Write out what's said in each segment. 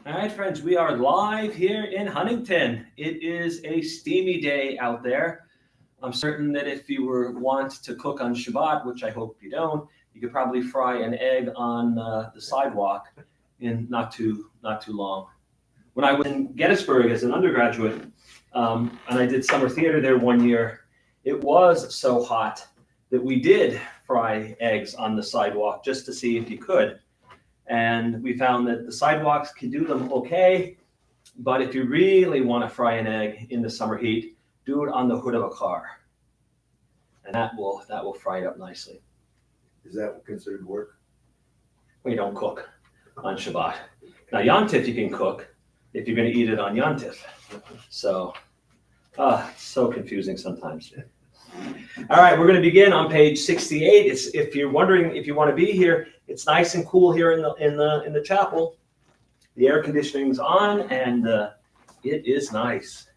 All right, friends, we are live here in Huntington. It is a steamy day out there. I'm certain that if you want to cook on Shabbat, which I hope you don't, you could probably fry an egg on the sidewalk in not too long. When I was in Gettysburg as an undergraduate, and I did summer theater there one year, it was so hot that we did fry eggs on the sidewalk just to see if you could. And we found that the sidewalks can do them okay, but if you really want to fry an egg in the summer heat, do it on the hood of a car, and that will fry it up nicely. Is that considered work? We don't cook on Shabbat. Now Yontif you can cook if you're going to eat it on Yontif. So, it's so confusing sometimes. All right, we're going to begin on page 68. If you're wondering if you want to be here, it's nice and cool here in the chapel. The air conditioning's on, and it is nice.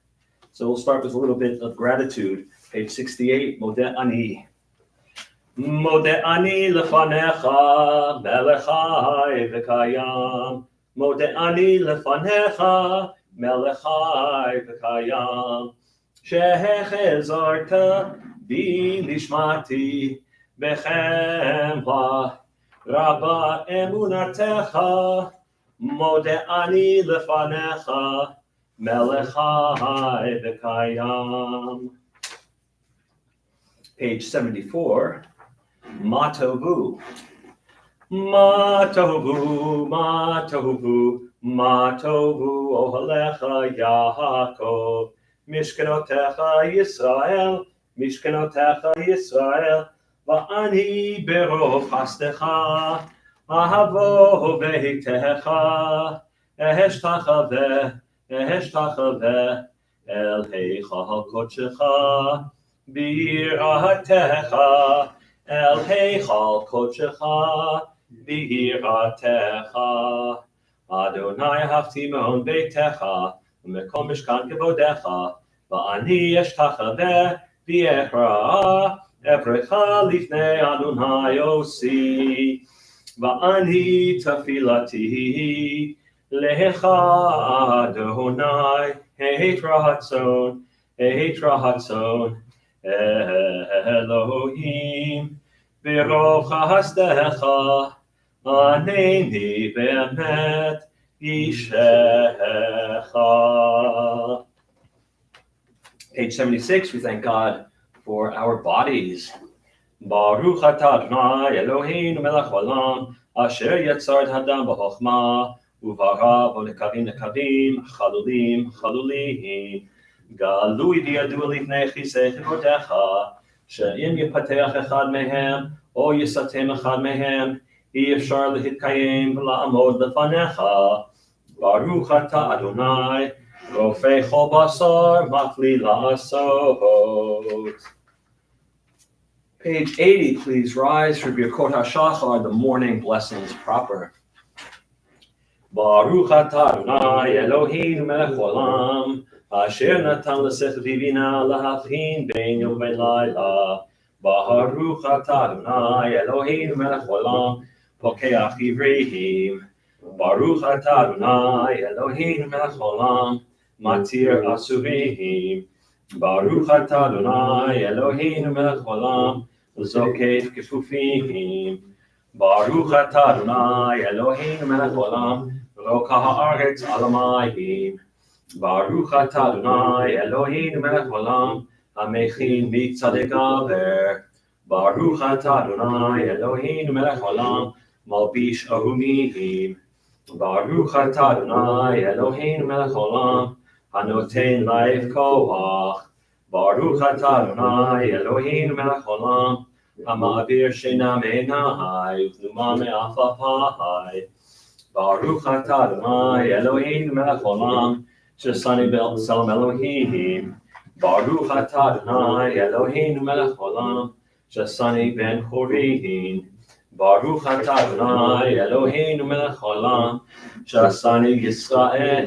So we'll start with a little bit of gratitude. Page 68, Modeh Ani. Modeh Ani lefanecha, melech chai v'kayam. Modeh Ani lefanecha, melech chai v'kayam. Shehechezarta bi nishmati bechemla rabba emunatecha. Modeh Ani lefanecha, melech chai v'kayam. Page 74, Matovu. Matovu, Matovu, Matovu, Ohalecha Yaakov. Mishkenotecha Yisrael, Mishkenotecha Yisrael. Va'ani berov chastecha, ahavo ve'itecha. Eheshtachaveh, eheshtachaveh, el heicha kodshecha. Biratecha, el heichal kodshecha, biratecha. Adonai haftimon beitecha, umekom mishkan kevodecha, va'ani eshtachaveh v'echra, evrecha lifnei Adonai osi, va'ani tafilati, lecha Adonai, heit rahatzon, heit rahatzon. Elohim, berov chastecha, aneni be'emet ishecha. Page 76, we thank God for our bodies. Baruch atah Adonai Eloheinu melech haolam, asher yetzar hadam b'chokhmah, uvara bo nekavim nekavim, chalulim chalulim. גלוי וידוע לפני כיסא כבודך, שאם יפתח אחד מהם, או יסתם אחד מהם, אי אפשר להתקיים ולעמוד לפניך. ברוך אתה אדוני, רופא כל בשר, מפליא לעשות. Page 80, please rise for Birkot HaShachar, the morning blessings proper. Baruch atah Adonai Eloheinu melech haolam, asher natan l'sechel v'bina להבחין בין יום ובין לילה. Baruch atah Adonai Eloheinu melech haolam, פוקח עבריים. Baruch atah Adonai Eloheinu melech haolam, matir אסורים. Baruch atah Adonai Eloheinu melech haolam, זוקף כפופים. Baruch atah Adonai Eloheinu melech haolam, רוקע הארץ על המים. Baruch atah Adonai Eloheinu melech haolam, המכין מצדק עבר. Baruch atah Adonai Eloheinu melech haolam, מלביש ארומים. Baruch atah Adonai Eloheinu melech haolam, הנותן לב כוח. Baruch atah Adonai Eloheinu melech haolam, המעביר שינה מעיניי ותנומה מעפעפיי. Baruch atah Adonai Eloheinu melech haolam, ששני בצלם אלוהים. Baruch atah Adonai Eloheinu melech haolam, ששני בין חורין. Baruch atah Adonai Eloheinu melech haolam, ששני ישראל.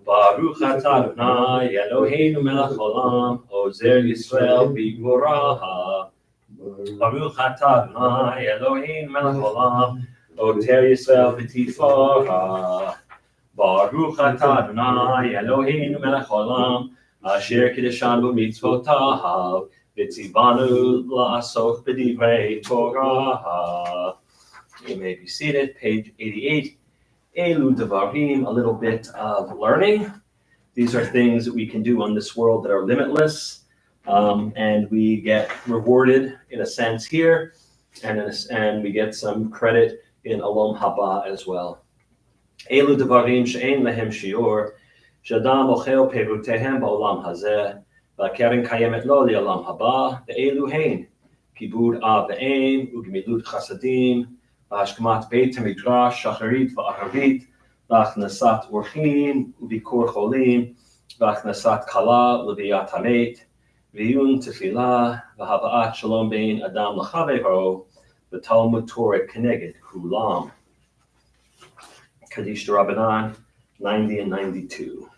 Baruch atah Adonai Eloheinu melech haolam, עוזר ישראל בגבורה. Baruch atah Adonai Eloheinu melech haolam, Oter Yisrael v'tifara. Baruch atah Adonai Eloheinu melech haolam asher kiddushanu b'mitzvotav v'tzivanu la'asok b'divrei Torah. You may be seated. Page 88. Elu devarim, a little bit of learning. These are things that we can do on this world that are limitless, and we get rewarded in a sense here, and we get some credit in Olam Haba as well. Elu devarim she'en lehem shiur, she'adam ochel perutehem ba'olam hazeh, v'akeren kayemet lo li'olam haba, ve'elu hein, kibud av ve'em, ugemilut chasadim, v'hashkamat beit hamidrash, shacharit v'aharit, v'achnasat orchim, u'bikur cholim, v'achnasat kala, l'viyat hamet, v'yun tefillah, v'hava'at shalom bein adam l'chavero, v'talmud Torah keneged kulam. Kaddish Rabbanan, 90 and 92.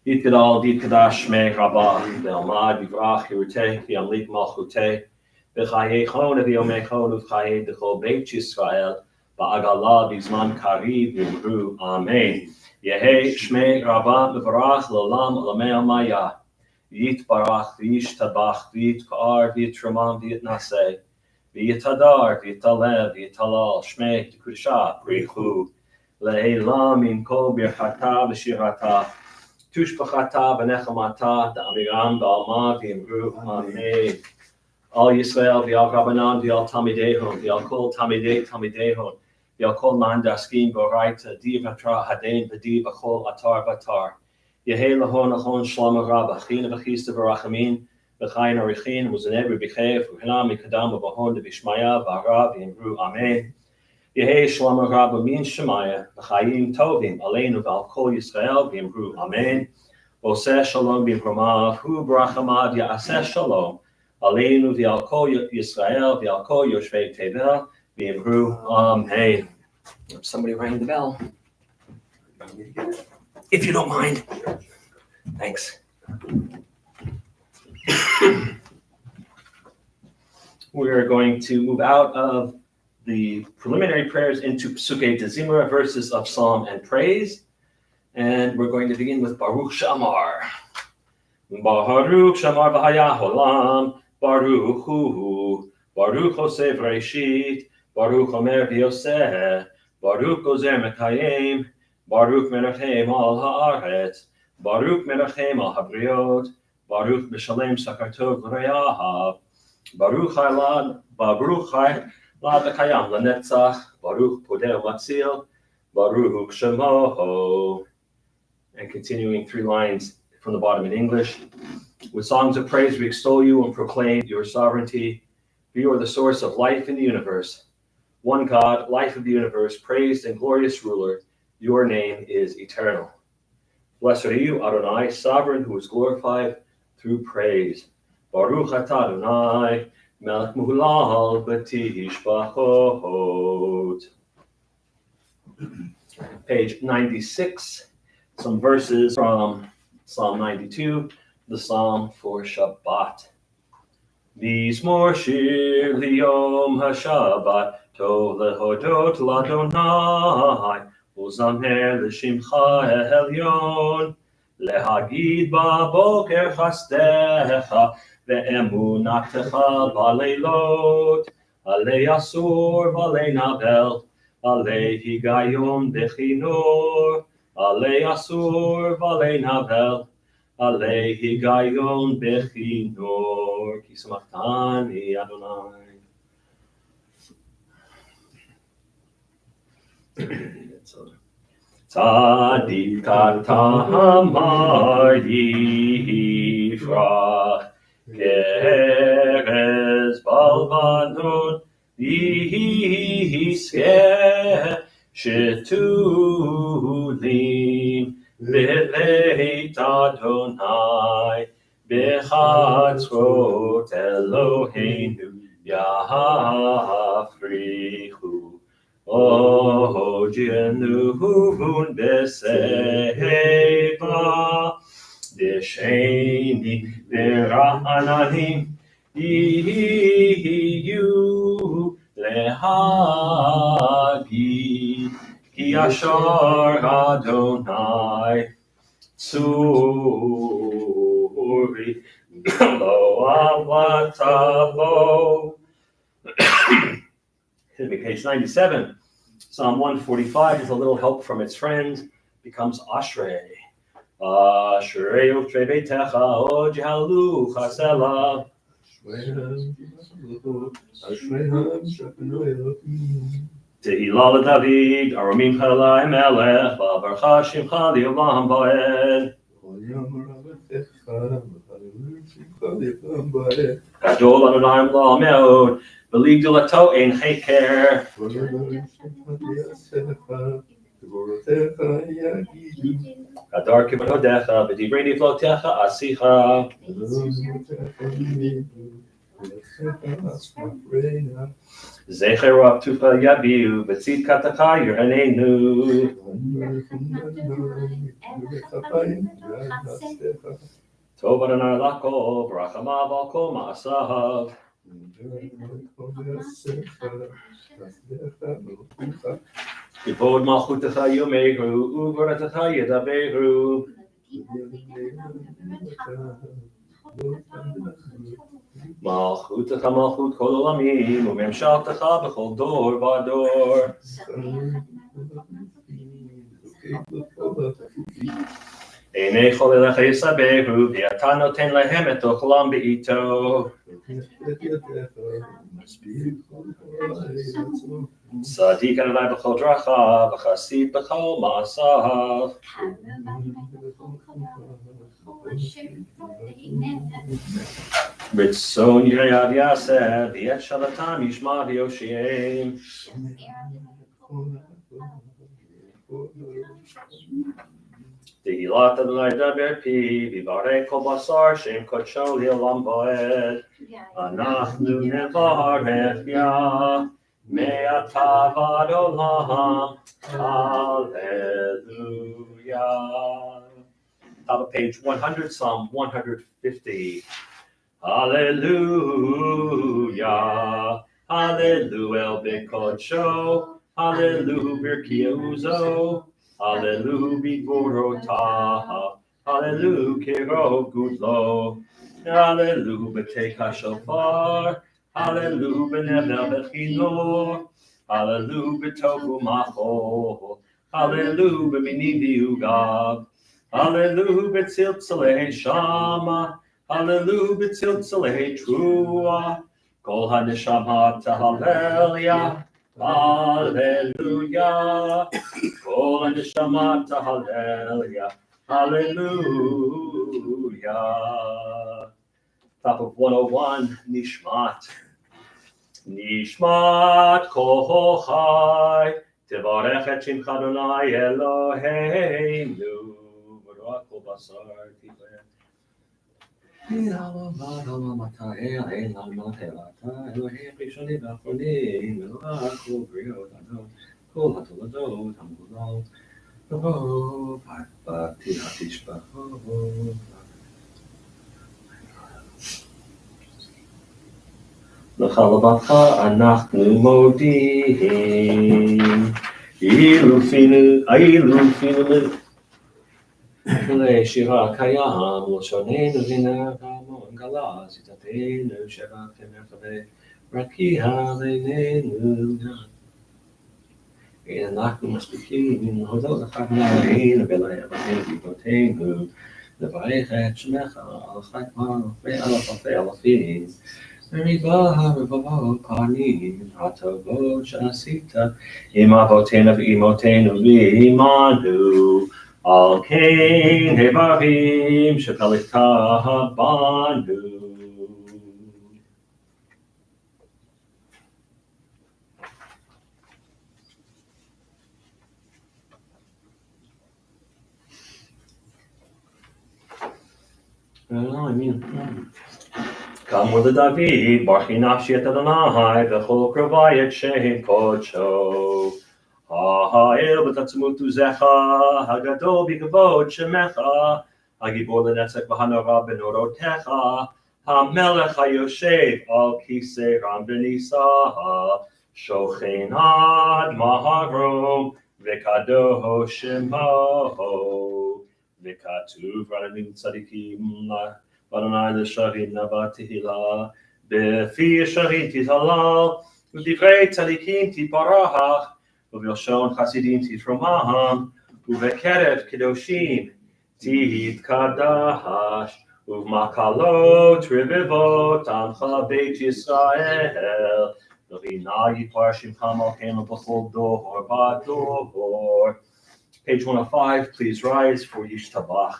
Dit Gadal, Dit Kadash, Shmei Rabbah, Ve'almad, Vivrach, Yiruteh, V'yamlik Malchuteh, V'chayechon, V'yomechon, V'chayeh Dechol Beit Yisrael, V'agalah, V'zman Kariv, V'yimru, Amen. Yehei Shmei Rabbah, V'varach, L'olam, L'amei Almaya, V'yitbarach, V'yishtabach, V'yitkar, V'yitramam, V'yitnaseh, V'yitadar, V'yitalev, V'yitalal, Shmei T'kudshah, Prichu, Le'elam in kol birchata v'shirata, tushbachata v'nechamata, da'amiram ba'alma v'yimru, amen. All Yisrael v'al Rabbanan v'al Talmidehon, v'al kol Talmidehon, v'al kol man daskin v'oraita, div atra haden v'div achol atar v'atar. Yehei lahon achon shlama rabba, china v'chista v'rachamin, v'chayin arichin, v'zaned v'bichev, v'hinam mikadam v'bahon v'ishmaya v'ara v'yimru, amen. Yehei Shalom Rabba min Shemaya, v'chayim tovim, aleinu v'al kol Yisrael, v'yimru, amen. Oseh shalom b'imromav, hu brachamad ya'aseh shalom, aleinu v'al kol Yisrael, v'al kol yoshvei tevel, v'yimru, amen. Somebody rang the bell. If you don't mind. Thanks. We're going to move out of the preliminary prayers into Psukei Dezimra, verses of Psalm and Praise. And we're going to begin with Baruch Shamar. Baruch Shamar v'haya holam, Baruch hu, Baruch Hoseh v'reshit, Baruch Omer v'yoseh, Baruch Gozer mekayim, Baruch merachem al haaretz, Baruch merachem al habriot, Baruch b'shalem sakartov v'reyahav, Baruch Hailad, Baruch Hailad, La Bekayam Lanetzach, Baruch Podeh Matzil, Baruch Shemoho. And continuing 3 lines from the bottom in English. With songs of praise we extol you and proclaim your sovereignty. For you are the source of life in the universe. One God, life of the universe, praised and glorious ruler. Your name is eternal. Blessed are you, Adonai, sovereign, who is glorified through praise. Baruch atah Adonai, Melech Muhlal B'Tishbachot. Page 96, some verses from Psalm 92, the Psalm for Shabbat. Mizmor shir liyom haShabbat, tov lehodot l'Adonai, uzamer l'shimcha elyon, lehagid ba'boker chasdecha, ve'emunatecha baleilot, alei asur valei navel, alei higayon bechinor, alei asur valei navel, alei higayon bechinor, ki samachtani Adonai. Tzadik tamar yifrach, Kerez balvanon yiskeh, shetulim beveit Adonai, bechatzrot Eloheinu yafrichu. O Jenuhun beseva, Desheni bera'ananim, Yiyu lehagi Ki Yashar Adonai Tzuri Lo Avatavo. Excuse me, page 97. Psalm 145 with a little help from its friends becomes Ashrei. Ashrei Utrei Beitecha Od Yahalu Chasela. Tehillah David, Aromim Chalai Melech, Vavarcha Shimcha Li'olam Va'ed. Gadol Adonai Me'od, V'ligdulato Ein Cheker. Gadar Kivavodecha, V'divrei Nivlotecha Asicha. Zecher Tufa Yabiu, Betzit Kataka Yeranenu. Tov Adonai Lakol, V'rachamav al kol ma'asav. Kivod Malchutecha Yomeru, U'varatecha Yedaberu. Malchutecha Malchut kol olamim, U'memshaltecha b'chol dor v'ador. Einei cholelecha yisaberu, v'ata noten lehem et ocholam be'ito. Tzadik Adonai b'chol drachav, v'chasid b'chol ma'asav. Ritzon Yirei Yaseh, v'yet shalatam yishma v'yoshiem. Tehillat Adonai daber pi, v'varei kol basar shem kodsho li'olam va'ed. Anachnu nevarech Yah, me'ata v'ad olam. Hallelujah. Top of page 100, Psalm 150. Hallelujah. Hallelujah bekodsho. Hallelujah birkiuzo. Hallelujah bigorotah. Hallelujah kerov gudlo. Hallelujah beteka shofar. Hallelujah benevel bechinor. Hallelujah betovu machol. Hallelujah b'minivi ugav. Hallelujah b'tziltzalei shama. Hallelujah b'tziltzalei trua. Kol haneshama tahalelia. Hallelujah. Kol haneshama tahalelia. Hallelujah. Top of 101, Nishmat. Nishmat kol chai. Tevarech et shimcha Adonai Eloheinu. V'roach kol basar tiferet. Eloheinu Elohim Rishonim v'Achronim. Eloah kol briot Adon. Kol hatoladot hamgulot. V'ro b'ati hatishbachot. לחלבתך אנחנו מודים, אילופינו לשירה קיים, לשוננו ונעמון גלה, זיתתנו שבתך ורקי עלינו. אנחנו מספיקים להודות לך אלוהינו ולאבותינו ואימותינו, לברך את שמך על אלפי אלפים. רבבות פעמים הטובות שעשית עם אבותינו ואימותינו ועמנו, על כן הברים שפלגת בנו. Come with the David, Baruch nafshi et Adonai, v'chol krovai et shem kodsho. Ha'el b'tatzmut uzecha, hagadol b'kavod shemecha, hagibor l'netzach v'hanora b'norotecha, ha'melech ha'yoshev al kisei ram b'nisaha, shochen ad maharom, V'kadosh shemo, v'katuv v'ranim tzadikim v'adonai l'sharim navatihila, b'fi sharim tithalal, v'divrei tzadikim tiparach, v'vilshon chasidim titromaham, uv'kerev kedoshim titkadash, uv'makalot revivot amcha beit Yisrael, v'rinagi parshim chamalkeinu b'chol dor v'dor. Page 105, please rise for Yishtabach.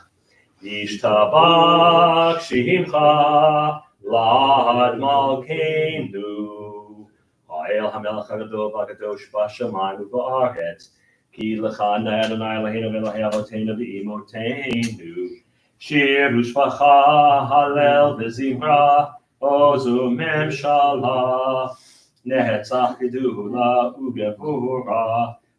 Yishtabach shimcha lad malkeinu, ha'el hamelech hagadol v'hakadosh b'shamayim u'ba'aretz, ki lecha Adonai Eloheinu v'Elokei Avoteinu v'Imotenu, shir u'shvacha halel v'zimra ozu memshala, nehetzach gedula u'gevura,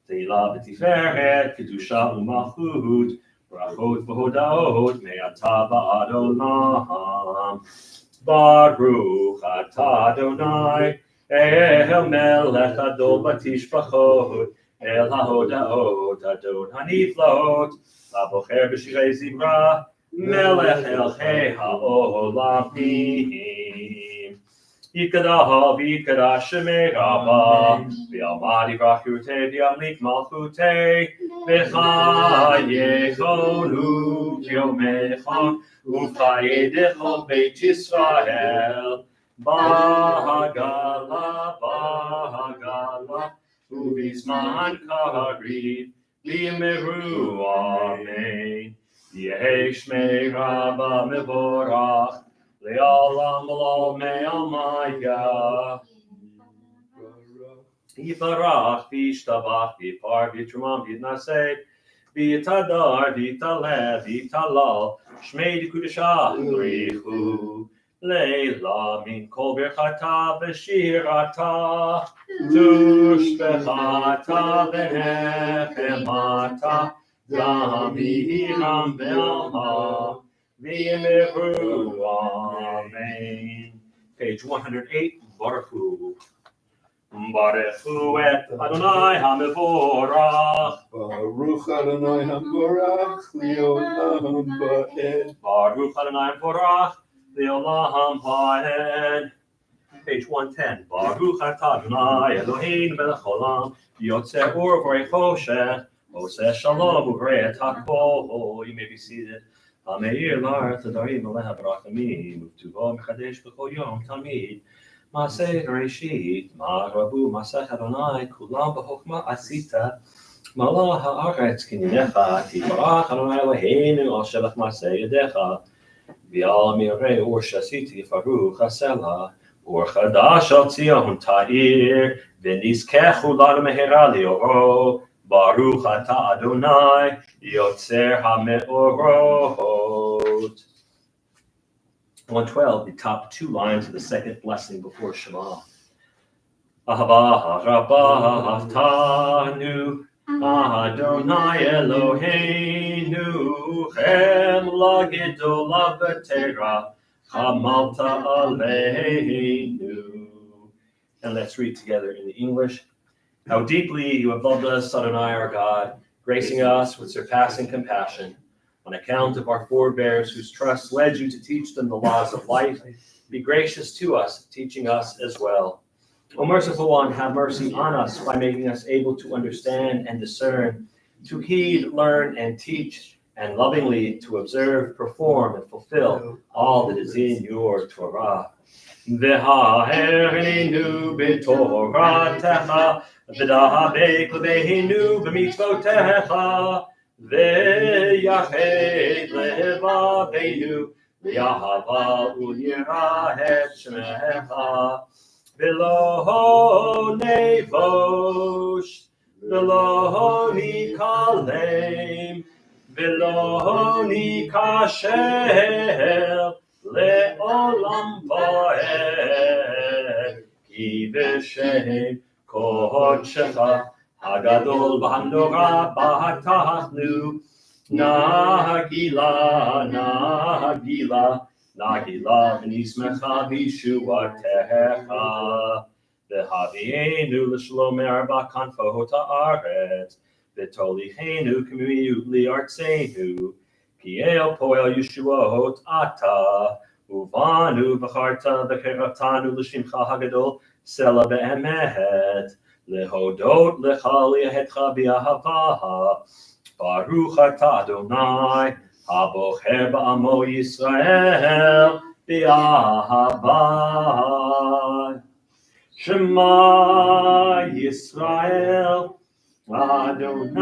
teila v'tiferet kedusha u'malchut, brachot v'hodaot me'ata v'ad olam. Baruch atah Adonai el melech adol b'tishbachot, el hahodaot adon haniflaot, abocher b'shirei zimra, melech elchei ha'olamim. Yikadaha v'yikadash shemei rabba, v'yalmad yivrachutei v'yamlik malchutei, v'chayechonu k'yomechon, uv'chayedecho beit Yisrael, bahagala, uv'zman karib, v'yimeru amen. Yehi shmei rabba mevorach, le'olam v'lo me'almaya. Yifarach v'yishtabach v'yipar v'yitrumam v'yitnaseh v'yitadar v'yitaleh v'yitalal shmei d'kudashah l'richu leila min kol birchata v'shirata tushbechata v'nechemata damiram v'alma v'yimeru amen. Page 108, Baruch Hu. Baruch Hu et Adonai HaMevorach. Baruch Adonai HaMevorach, Leolam Va'ed. Baruch Adonai HaMevorach, Leolam Va'ed. Page 110. Baruch atah Adonai Eloheinu melech haolam, yotzei or v'rei choshech, oseh shalom u'vrei et hakol. You may be seated. Hameir la'aretz hadarim aleha b'rachamim, u'ktuvo mechadesh b'chol yom tamid. Maseh Bereshit, Ma'arabu, Maseh Adonai, Kulam b'chokma asita, Malah ha'aretz kininecha, Tibarach Adonai Eloheinu, al shelach maseh yadecha, V'al mirei or shasiti faru chasela, or chadash al Tzion ta'ir, V'nizkechu lanu mehera li'oro, Baruch atah Adonai, Yotzer ha'me'orot. 112, the top two lines of the second blessing before Shema. Ahava rabbah haftanu, Adonai Eloheinu, chemla gedola v'tera, chamalta aleinu. And let's read together in the English. How deeply you have loved us, Adonai our God, gracing us with surpassing compassion, on account of our forebears whose trust led you to teach them the laws of life. Be gracious to us, teaching us as well. O merciful one, have mercy on us by making us able to understand and discern, to heed, learn, and teach, and lovingly to observe, perform, and fulfill all that is in your Torah. V'ha'erinu b'toratecha, v'dahabek lebeinu b'mitzvotecha, V'yached levaveinu, v'yahava u'yirah et shemecha, v'lo nevosh, v'lo nikalem, v'lo nikashel, le'olam va'ed, ki v'shem kodshecha, Hagadol v'hanora b'hatachnu, nagila, v'nismecha b'yishuatecha, v'havienu l'shalom me'arba kanfot ha'aretz, ותוליכנו כמיעוט לארצנו, כי אל פועל ישועות אתה, ובנו בחרת וקרבתנו לשמך הגדול, סלע באמת, להודות לך ליהדך באהבה, ברוך אתה אדוני, הבוחר בעמו ישראל באהבה. שמע ישראל, אדוני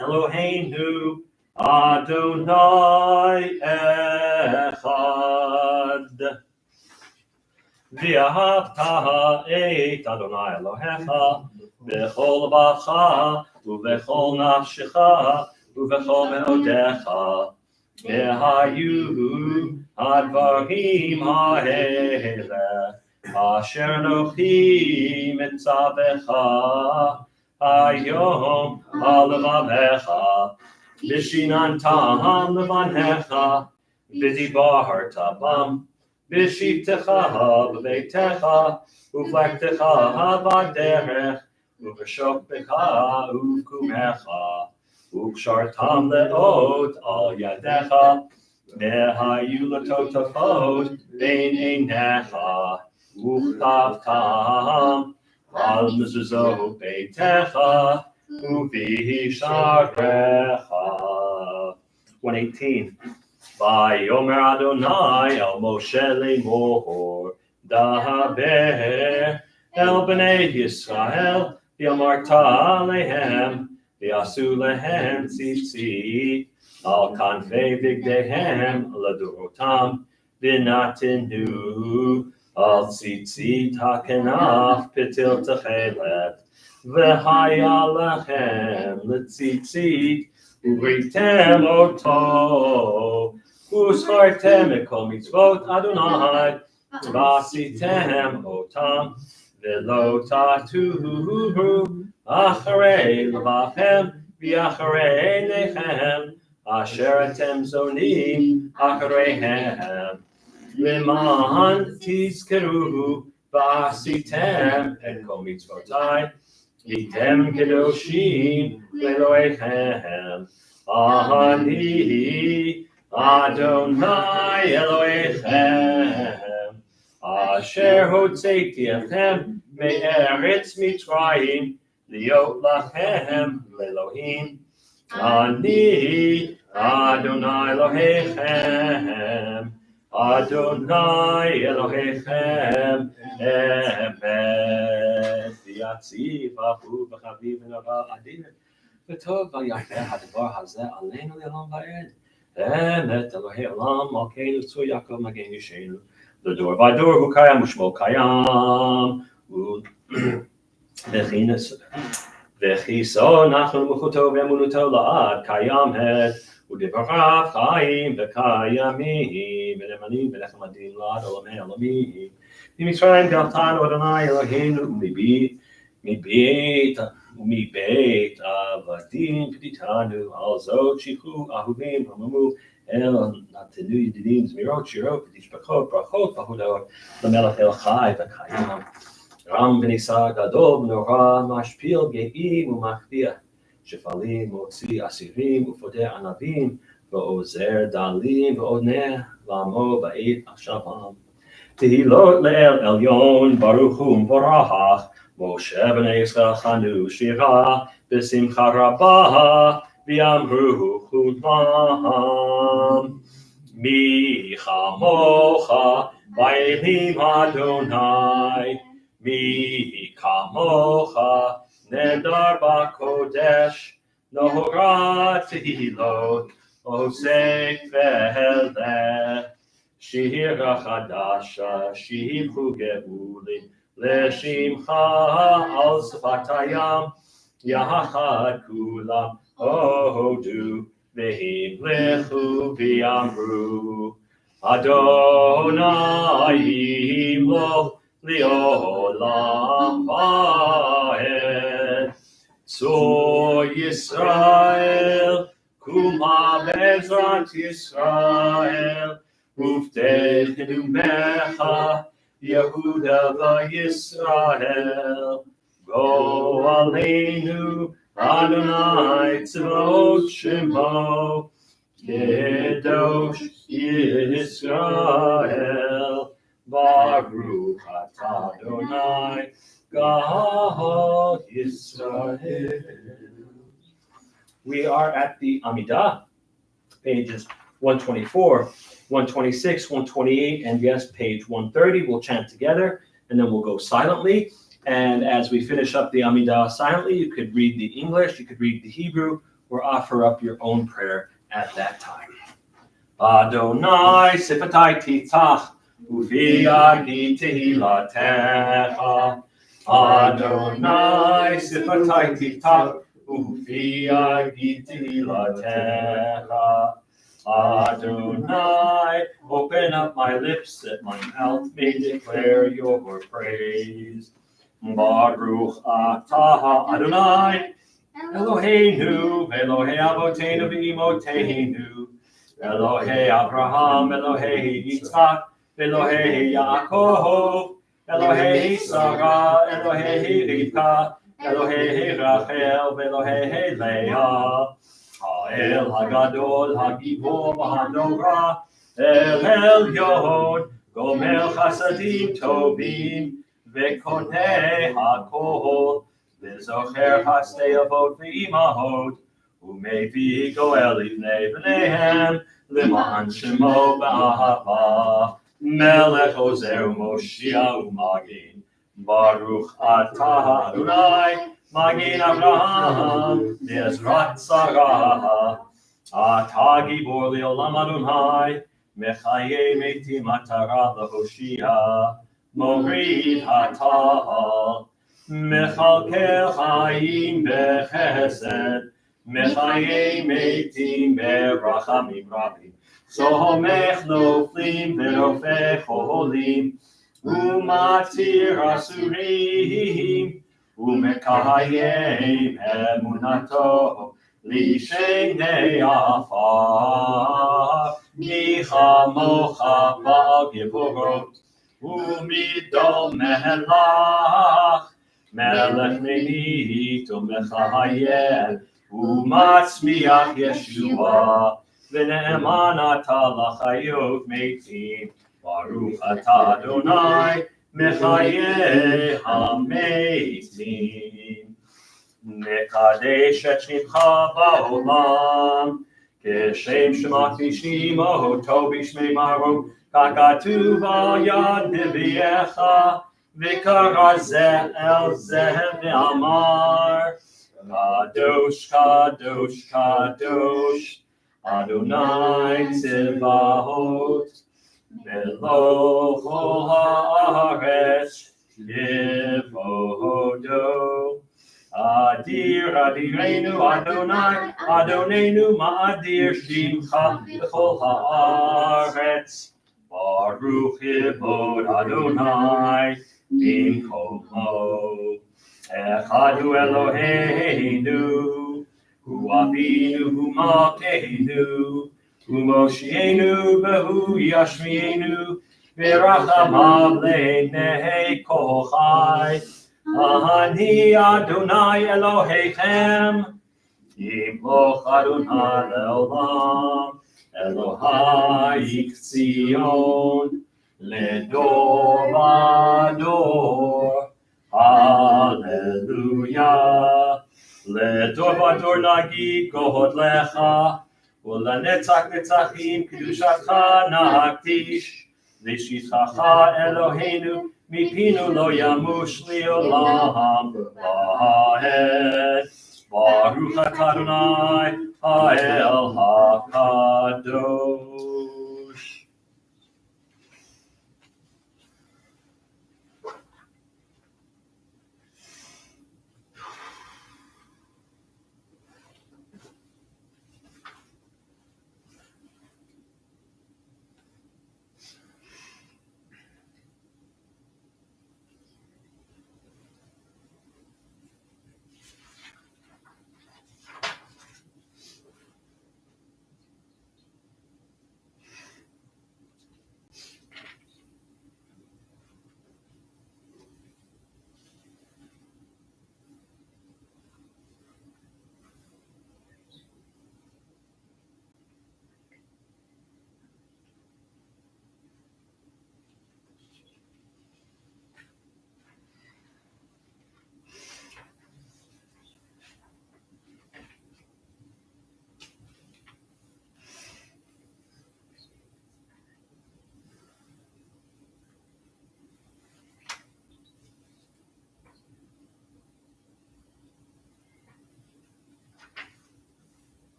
אלוהינו, אדוני אחד. ואהבת את אדוני אלוהיך בכל לבבך ובכל נפשך ובכל מאודיך. והיו הדברים האלה אשר אנוכי מצווך היום על לבביך, ושיננתם לבניך, ודיברת בם, בשבתך בביתך, ובלכתך בדרך, ובשוכבך ובקומך, וקשרתם לאות על ידיך, והיו לטוטפות בין עיניך, וכתבתם על מזוזות ביתך ובשעריך. 118. ויאמר אדוני אל משה לאמור, דבר אל בני ישראל, ואמרת עליהם, ועשו להם ציצית על כנפי בגדיהם לדורותם, ונתנו על ציצית הכנף פתיל תכלת, והיה לכם לציצית, ובריתם אותו, וזכרתם מכל מצוות אדוני, ועשיתם אותם, ולא תטוהו אחרי לבבכם, ואחרי עיניכם, אשר אתם זונים אחריהם. למען תזכרו ועשיתם את כל מצוותיי, הייתם קדושים לאלוהיכם. אני אדוני אלוהיכם, אשר הוצאתי אתכם מארץ מצרים, להיות לכם לאלוהים. אני אדוני אלוהיכם, אדוני אלוהיכם אמת. ויציב אהוב וחביב ונורא אדיר וטוב ויפה הדבר הזה עלינו לעולם ועד. אמת אלוהי עולם מלכנו צור יעקב מגן ישענו לדור ודור, הוא קיים ושמו קיים, וכי שא אנחנו מלכותו ואמונתו לעד קיים הט, ודבריו חיים וקיימים ונאמנים ונחמדים לעד עולמי עולמים. ממצרים גאלתנו אדוני אלוהינו, ומבית עבדים פדיתנו, על זאת שילחו אהובים רוממו אל נתנו ידידים זמירות שירות ותשבחות ברכות והודות למלך אל חי וקיים, רם ונישא גדול ונורא, משפיל גאים ומחביע, שפלים מוציא אסירים ופודה ענבים, ועוזר דלים ועונה לעמו בעת עכשוום. תהילות לאל עליון ברוך הוא ומבורך, משה בני ישראל חנו שירה בשמחה רבה, ואמרו כולם, מי כמוך באלים אדוני, מי כמוך נדר בקודש, נורא תהילות עוסק והלך, שיר החדשה שיבחו גאולים לשמך על שפת הים, יחד כולם הודו והמלכו ואמרו, אדוני ימלוך לעולם ועד. צור ישראל קומה בעזרת ישראל, ובטח נאומך יהודה וישראל. גואלנו Adonai Tzvaot Shemo, Kedosh Yisrael, Baruch Atah Adonai, God Yisrael. We are at the Amidah, pages 124, 126, 128, and yes, page 130. We'll chant together, and then we'll go silently. And as we finish up the Amidah silently, you could read the English, you could read the Hebrew, or offer up your own prayer at that time. Adonai sifatai titach, uvi agi tehilatecha. Adonai sifatai titach, uvi agi tehilatecha. Adonai, open up my lips that my mouth may declare your praise. Baruch atah Adonai, Eloheinu, Elohei Avoteinu v'Imoteinu, Elohei Abraham, Elohei Yitzchak, Elohei Yaakov, Elohei Sarah, Elohei Rivka, Elohei Rachel, Elohei Leah, Ha'el Hagadol, Hagibor, Hanora, El Elyon, Gomer Chasadim Tovim, V'konei HaKol, V'zocher Hasdei Avot V'imahot, U'mevi Goel Livnei B'neihem, L'man Shemo B'ahava, Melech Ozer U'Moshia U'Magin, Baruch Atah Adonai, Magin Avraham, Ezrat Sarah, Atah Gibor Le'olam Adonai, Mechaye Metim Atara L'Hoshia, Morid Hatah, Mechalkel Chaim Bechesed, Mechaye Metim Berachamim Rabim, Somech Noflim V'Rofech Cholim, Umatir Asurim, Umekayem Emunato, Lishenei Afar, Michamocha Ba'al Givorot, Umidol Melach, Melech Menit Umechayel, Umatzmiach Yeshua, V'ne'eman Atah L'chayot Meitim, Baruch Atah Adonai, Mechaye HaMeitim. Mekadesh et Shemcha ba'olam, Keshem shemati shimo tov b'shmei marom, Kakatuv al yad nevi'echa, V'kara zeh el zeh ve'amar, Kadosh, Kadosh, Kadosh, Adonai Tzivahot, Melo chol haaretz Yevodo. Adir Adirenu Adonai, Adonenu Ma'adir Shimcha B'chol haaretz. Baruch Yivod Adonai B'mkomo. Echadu Eloheinu, Hu Avinu, Hu Malkeinu, Hu Moshienu, V'hu Yashmienu, V'rachamav Le'nei Kol Chai. Ani Adonai Elohechem, Yimloch Adonai Le'olam, Elohai Tzion, Ledor Vador. Hallelujah. Ledor Vador Nagid Kohod Lecha, U'lanetzach Netzachim Kedushatcha Nahaktish, V'shitchacha Eloheinu, Mipinu lo yamush li'olam va'ed. Baruch atah Adonai ha'el hakadosh.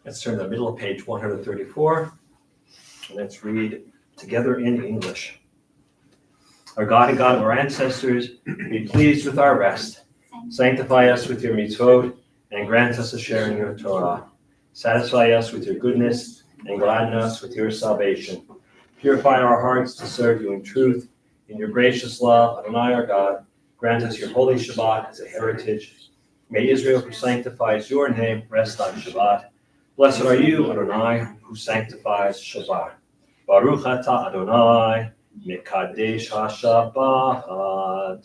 Let's turn to the middle of page 134. Let's read together in English. Our God and God of our ancestors, be pleased with our rest. Sanctify us with your mitzvot, and grant us a share in your Torah. Satisfy us with your goodness, and gladden us with your salvation. Purify our hearts to serve you in truth. In your gracious love, Adonai our God, grant us your holy Shabbat as a heritage. May Israel, who sanctifies your name, rest on Shabbat. Blessed are you, Adonai, who sanctifies Shabbat. Baruch atah Adonai, Mekadesh HaShabbat.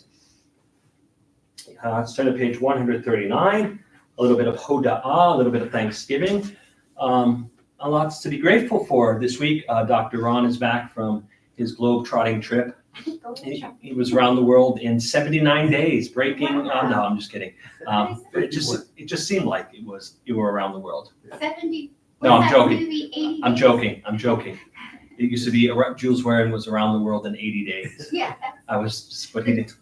Let's turn to page 139. A little bit of Hoda'ah, a little bit of Thanksgiving. A lot to be grateful for this week. Dr. Ron is back from his globe-trotting trip. He was around the world in 79 days, breaking. No, I'm just kidding. It just seemed like you were around the world. 70. No, I'm joking. I'm joking. It used to be Jules Verne was around the world in 80 days. Yeah. I was, but he didn't.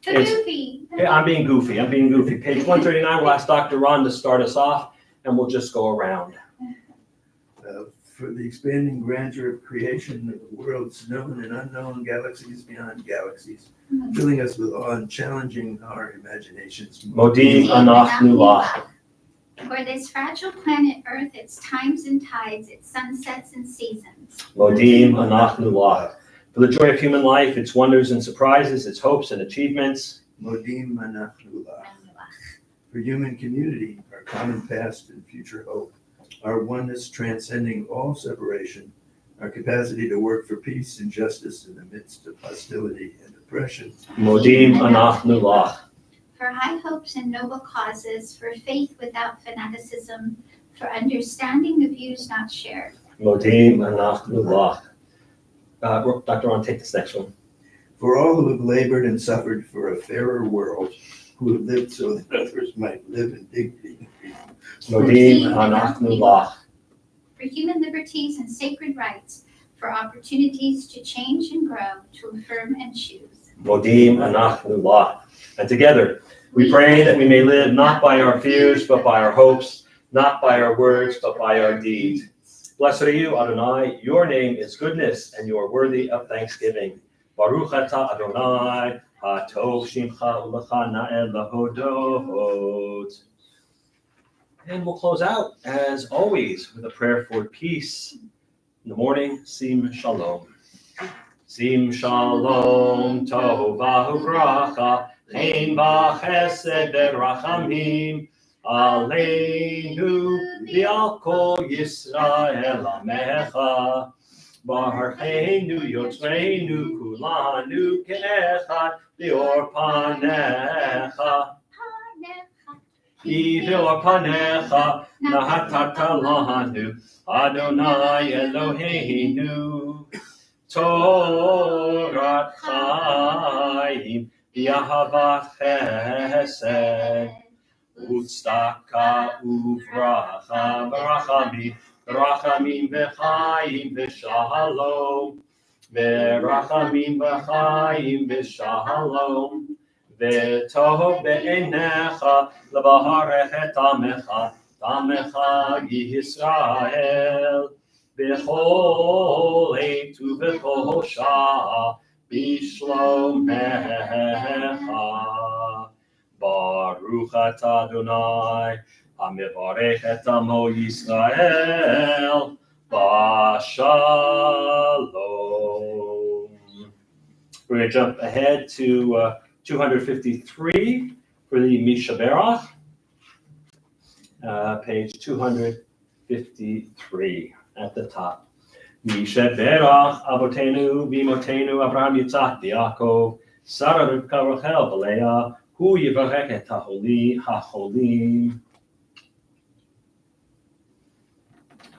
Goofy. Yeah, I'm being goofy. Page 139. We'll ask Dr. Ron to start us off, and we'll just go around. For the expanding grandeur of creation of the world's known and unknown galaxies beyond galaxies, filling us with awe and challenging our imaginations. Modim anachnu lach. For this fragile planet Earth, its times and tides, its sunsets and seasons. Modim anachnu lach. For the joy of human life, its wonders and surprises, its hopes and achievements. Modim anachnu lach. For human community, our common past and future hope, our oneness transcending all separation, our capacity to work for peace and justice in the midst of hostility and oppression. Modim anachnu lach. For high hopes and noble causes, for faith without fanaticism, for understanding the views not shared. Modim anachnu lach. Dr. Ron, take this next one. For all who have labored and suffered for a fairer world, who have lived so that others might live in dignity. Modim anachnu lach. For human liberties and sacred rights, for opportunities to change and grow, to affirm and choose. Modim anachnu lach. And together, we pray that we may live not by our fears, but by our hopes, not by our words, but by our deeds. Blessed are you, Adonai. Your name is goodness, and you are worthy of thanksgiving. Baruch atah Adonai, hatov shimcha ulecha na'el lahodot. And we'll close out, as always, with a prayer for peace. In the morning, Sim Shalom. Sim Shalom, Tova Uvracha, Chen B'Chesed Berachamim, Aleinu V'al Kol Yisrael Amecha, Barucheinu Yotzreinu Kulanu Ke'echad Lior Panecha. Ivil panecha nahatata lanu Adonai Eloheinu Torat Chaim V'ahavat Chesed Utzedaka uvracha Berachamim v'chaim v'shalom Berachamim v'chaim v'shalom V'tov be'enecha levaharech et amecha Yisrael b'chol eit u'b'chol shah b'shlomecha Baruch atah Adonai hamivarech et amo Yisrael b'shalom. We're going to jump ahead to 253 for the Mishaberach, page 253 at the top. Mishaberach Avotenu Vimotenu Abraham Yitzhak Yaakov Sarah Rivka Rachel V'Leah Hu Yivarech et HaCholim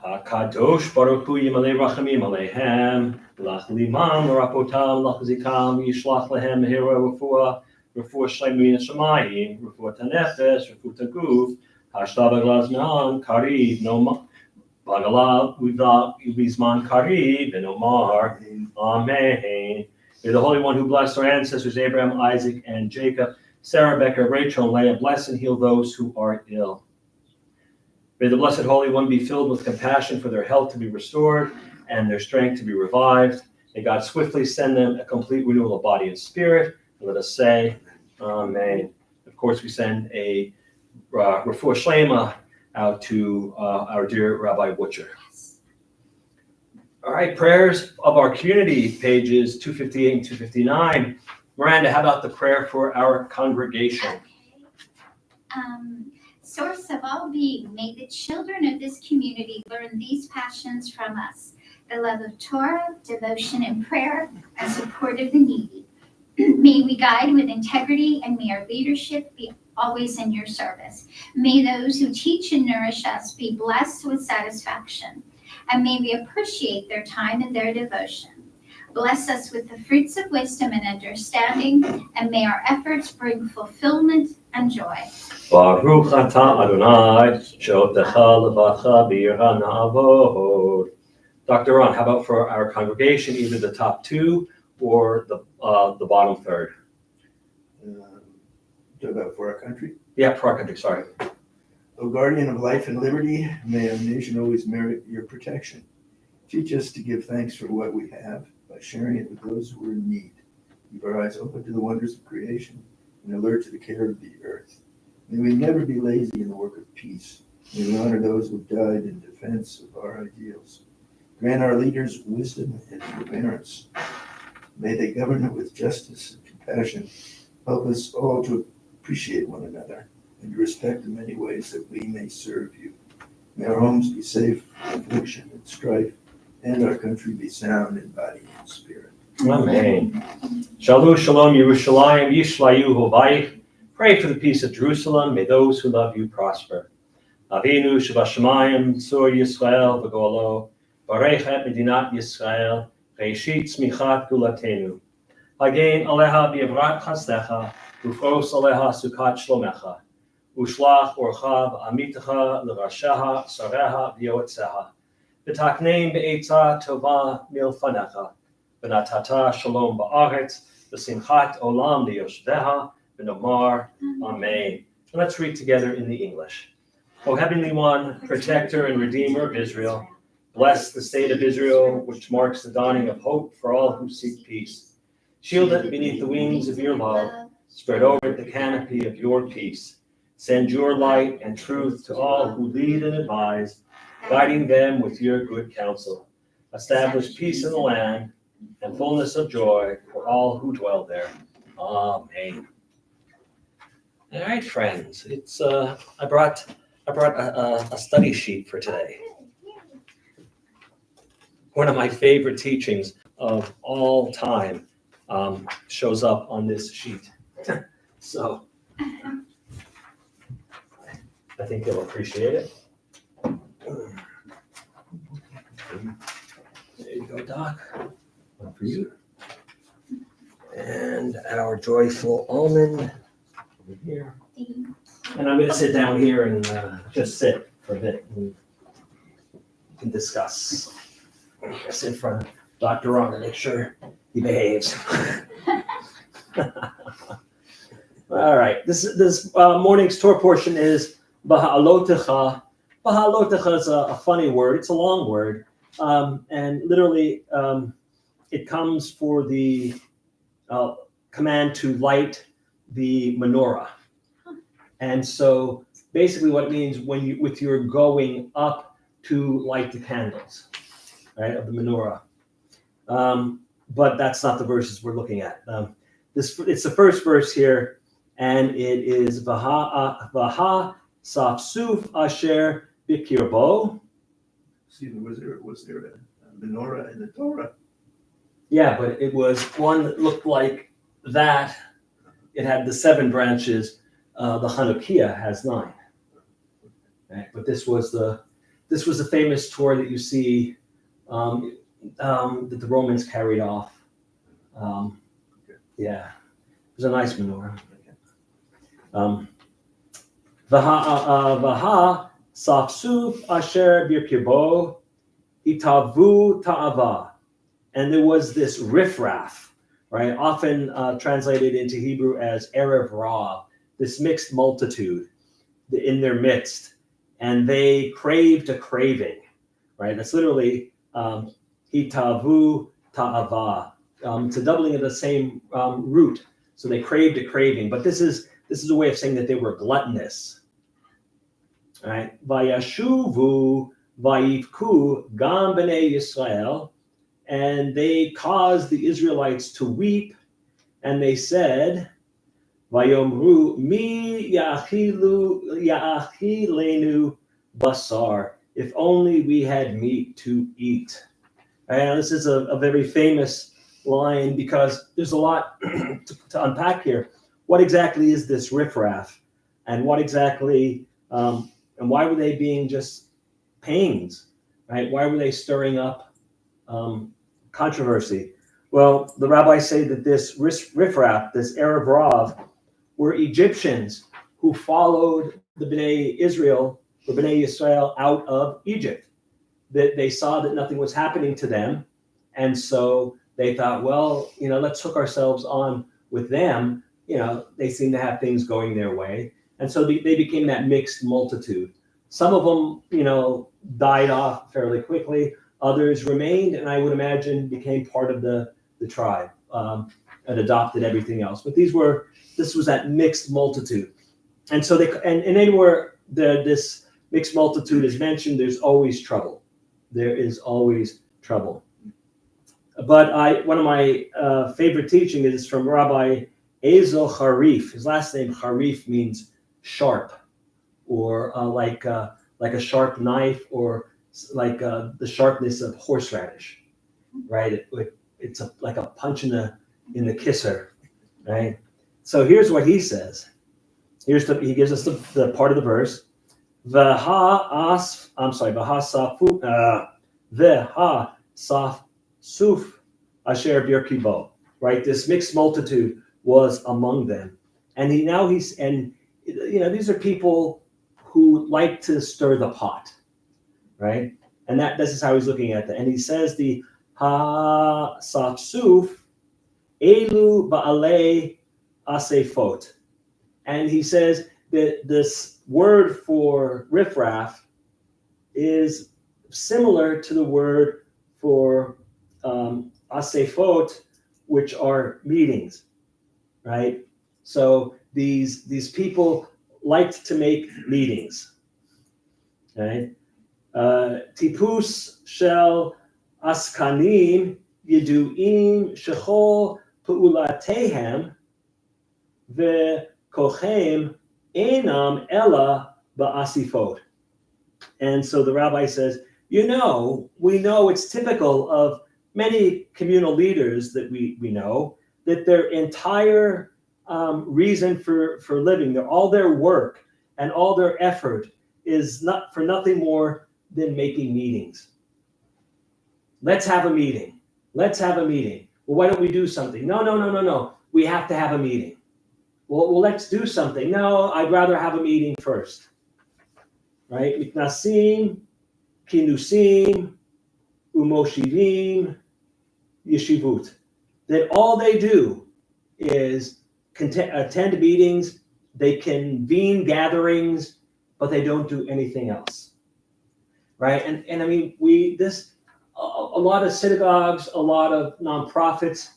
HaKadosh Baruch Hu Yimalei Rachamim Aleihem Lach limam rapotam lach zikam yishlach lehem hero refuah shleimim shamayim refuah tanefesh refuah taguf hashtav glazman karib no bagalav uvizman karib and omar amen. May the Holy One who blessed our ancestors Abraham, Isaac, and Jacob, Sarah, Becca, Rachel, and Leah, bless and heal those who are ill. May the Blessed Holy One be filled with compassion for their health to be restored and their strength to be revived. May God swiftly send them a complete renewal of body and spirit. Let us say, Amen. Of course, we send a refuah shlema out to our dear Rabbi Butcher. All right, prayers of our community, pages 258 and 259. Miranda, how about the prayer for our congregation? Okay. Source of all being, may the children of this community learn these passions from us: the love of Torah, devotion and prayer, and support of the needy. May we guide with integrity, and may our leadership be always in your service. May those who teach and nourish us be blessed with satisfaction, and may we appreciate their time and their devotion. Bless us with the fruits of wisdom and understanding, and may our efforts bring fulfillment and joy. Baruch atah Adonai, she'otecha levacha b'yirah na'avod. Dr. Ron, how about for our congregation, either the top two or the bottom third? Talk about for our country. Yeah, for our country, sorry. O guardian of life and liberty, may our nation always merit your protection. Teach us to give thanks for what we have by sharing it with those who are in need. Keep our eyes open to the wonders of creation and alert to the care of the earth. May we never be lazy in the work of peace. May we honor those who have died in defense of our ideals. Grant our leaders wisdom and forbearance. May they govern with justice and compassion. Help us all to appreciate one another and respect the many ways that we may serve you. May our homes be safe from affliction and strife, and our country be sound in body and spirit. Amen. Shalom, shalom, Yerushalayim, Yishlayu Hovayich. Pray for the peace of Jerusalem. May those who love you prosper. Avinu Shabashamayim, Sur Yisrael, V'golo, Barech et Medinat Yisrael, Reishit Smichat Gulatenu. Hagein Aleha B'Yevrat Chasdecha, Ufros Aleha Sukat Shlomecha, Ushlach Orchav Amitecha L'Rasheha, Sareha V'Yoetzeha, V'Taknein Be'etza Tova Milfanecha, V'Natata Shalom Ba'aretz, V'Simchat Olam Liyoshdeha, V'Nomar, Amen. Let's read together in the English. O Heavenly One, Protector and Redeemer of Israel, bless the state of Israel, which marks the dawning of hope for all who seek peace. Shield it beneath the wings of your love. Spread over it the canopy of your peace. Send your light and truth to all who lead and advise, guiding them with your good counsel. Establish peace in the land and fullness of joy for all who dwell there. Amen. All right, friends. It's I brought a study sheet for today. One of my favorite teachings of all time shows up on this sheet. So I think you'll appreciate it. There you go, Doc. One for you. And our joyful almond over here. And I'm going to sit down here and just sit for a bit and we can discuss. I sit in front of Dr. Ron to make sure he behaves. All right, this morning's Torah portion is Baha'alotecha. Baha'alotecha is a funny word. It's a long word, and literally it comes for the command to light the menorah. And so basically what it means when you're going up to light the candles, right, of the menorah. But that's not the verses we're looking at. It's the first verse here, and it is Vaha Safsuf Asher Bikirbo. Stephen, was there a menorah in the Torah? Yeah, but it was one that looked like that. It had the 7 branches. The Hanukkah has 9. Right? But this was the famous Torah that you see that the Romans carried off. Yeah, it was a nice menorah. Vaha safsuf asher birkibo itavu ta'ava. And there was this riffraff, right? Often translated into Hebrew as Erev Rav, this mixed multitude in their midst. and they craved a craving, right? That's literally hitavu ta'ava. It's a doubling of the same root. So they craved a craving, but this is a way of saying that they were gluttonous, right? Vayashuvu vayivku gam b'nei Yisrael, and they caused the Israelites to weep, and they said, Vayomru mi ya'achilenu basar, if only we had meat to eat. And this is a very famous line because there's a lot to unpack here. What exactly is this riffraff? And what exactly, and why were they being just pains, right? Why were they stirring up controversy? Well, the rabbis say that this riffraff, this Erev Rav, were Egyptians who followed the Bnei Israel, the Bnei Yisrael, out of Egypt. That they saw that nothing was happening to them, and so they thought, well, let's hook ourselves on with them. They seem to have things going their way, and so they became that mixed multitude. Some of them, died off fairly quickly. Others remained, and I would imagine became part of the tribe and adopted everything else. But this was that mixed multitude, and so and anywhere this mixed multitude is mentioned, there's always trouble. There is always trouble. But one of my favorite teaching is from Rabbi Ezel Harif. His last name Harif means sharp, or like a sharp knife, or like the sharpness of horseradish, right? It's like a punch in the kisser, right? So here's what he says. He gives us the part of the verse. V'ha saf asher b'yirkibo, right? This mixed multitude was among them, and these are people who like to stir the pot, right? And this is how he's looking at that. And he says the ha saf elu ba'alei asefot, and he says that this word for riffraff is similar to the word for asefot, which are meetings, right? So these people liked to make meetings, right? Tipus shel askanim yeduim shechol pe'ulatehem ve'kochem enam ella ba'asifot. And so the rabbi says, we know it's typical of many communal leaders that we know that their entire reason for living, all their work and all their effort is not for nothing more than making meetings. Let's have a meeting. Well, why don't we do something? No. We have to have a meeting. Well, let's do something. No, I'd rather have a meeting first. Right? Mitnasim, kinusim, umoshivim, yeshivut. That all they do is attend meetings, they convene gatherings, but they don't do anything else. Right? And I mean, a lot of synagogues, a lot of nonprofits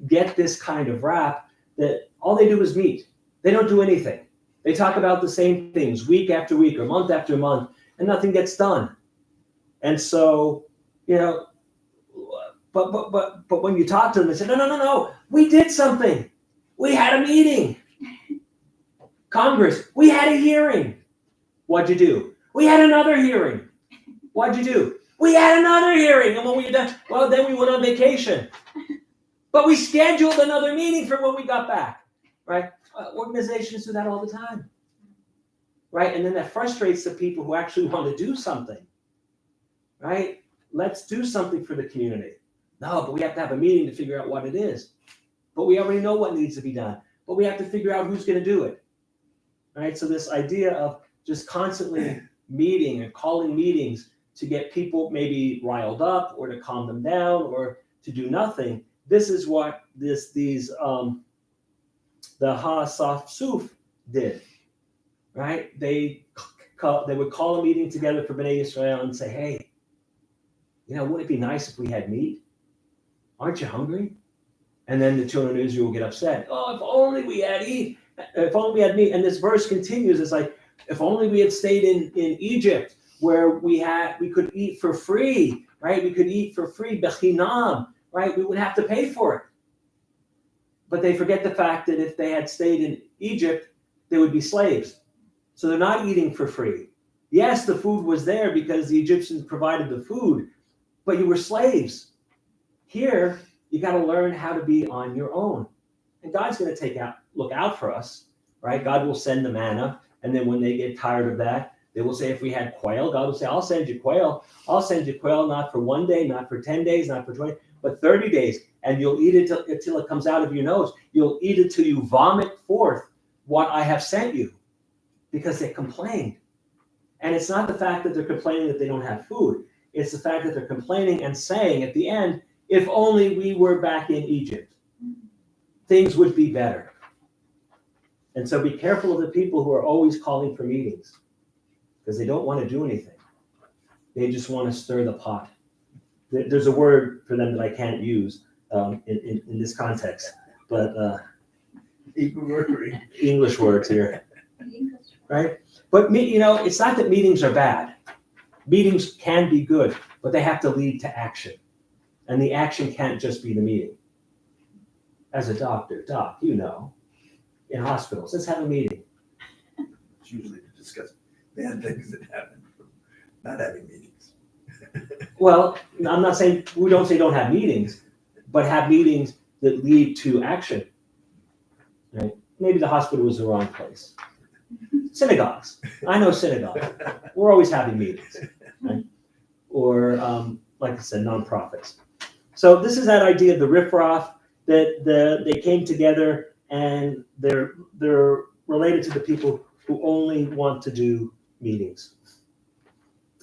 get this kind of rap that all they do is meet. They don't do anything. They talk about the same things week after week or month after month, and nothing gets done. And so, but when you talk to them, they say, no, we did something. We had a meeting. Congress, we had a hearing. What'd you do? We had another hearing. What'd you do? We had another hearing. And when we were done, well, then we went on vacation. But we scheduled another meeting for when we got back, right? Organizations do that all the time, right? And then that frustrates the people who actually want to do something, right? Let's do something for the community. No, but we have to have a meeting to figure out what it is. But we already know what needs to be done. But we have to figure out who's going to do it, right? So this idea of just constantly meeting and calling meetings to get people maybe riled up or to calm them down or to do nothing. This is what the Ha Saf Suf did, right? They would call a meeting together for Bnei Israel and say, hey, wouldn't it be nice if we had meat? Aren't you hungry? And then the children of Israel will get upset. Oh, if only we had meat. And this verse continues. It's like, if only we had stayed in Egypt, where we could eat for free, right? We could eat for free, bechinam, right? We wouldn't have to pay for it. But they forget the fact that if they had stayed in Egypt, they would be slaves. So they're not eating for free. Yes, the food was there because the Egyptians provided the food, but you were slaves. Here, you got to learn how to be on your own. And God's going to look out for us, right? God will send the manna. And then when they get tired of that, they will say, if we had quail, God will say, I'll send you quail. I'll send you quail, not for 1 day, not for 10 days, not for 20, but 30 days. And you'll eat it till it comes out of your nose. You'll eat it till you vomit forth what I have sent you, because they complained. And it's not the fact that they're complaining that they don't have food. It's the fact that they're complaining and saying at the end, if only we were back in Egypt, things would be better. And so be careful of the people who are always calling for meetings, because they don't want to do anything. They just want to stir the pot. There's a word for them that I can't use in this context, but English words here, right? But it's not that meetings are bad. Meetings can be good, but they have to lead to action. And the action can't just be the meeting. As a doctor, in hospitals, let's have a meeting. It's usually to discuss bad things that happen from not having meetings. Well, I'm not saying, we don't say don't have meetings, but have meetings that lead to action. Right? Maybe the hospital was the wrong place. Synagogues. I know synagogues. We're always having meetings. Right? Or, like I said, nonprofits. So this is that idea of the riffraff, that they came together and they're related to the people who only want to do meetings.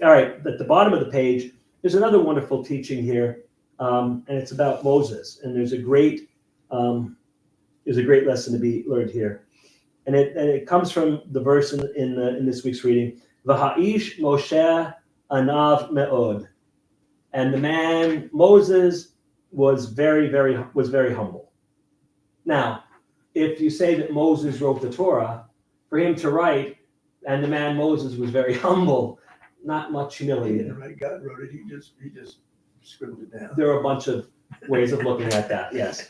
All right, at the bottom of the page, there's another wonderful teaching here, and it's about Moses. And there's a great lesson to be learned here, and it comes from the verse in this week's reading. V'ha'ish Moshe anav me'od, and the man Moses was very humble. Now, if you say that Moses wrote the Torah, for him to write, and the man Moses was very humble, not much humility. He didn't write, God wrote it. He just scribbled it down. There are a bunch of ways of looking at that, yes.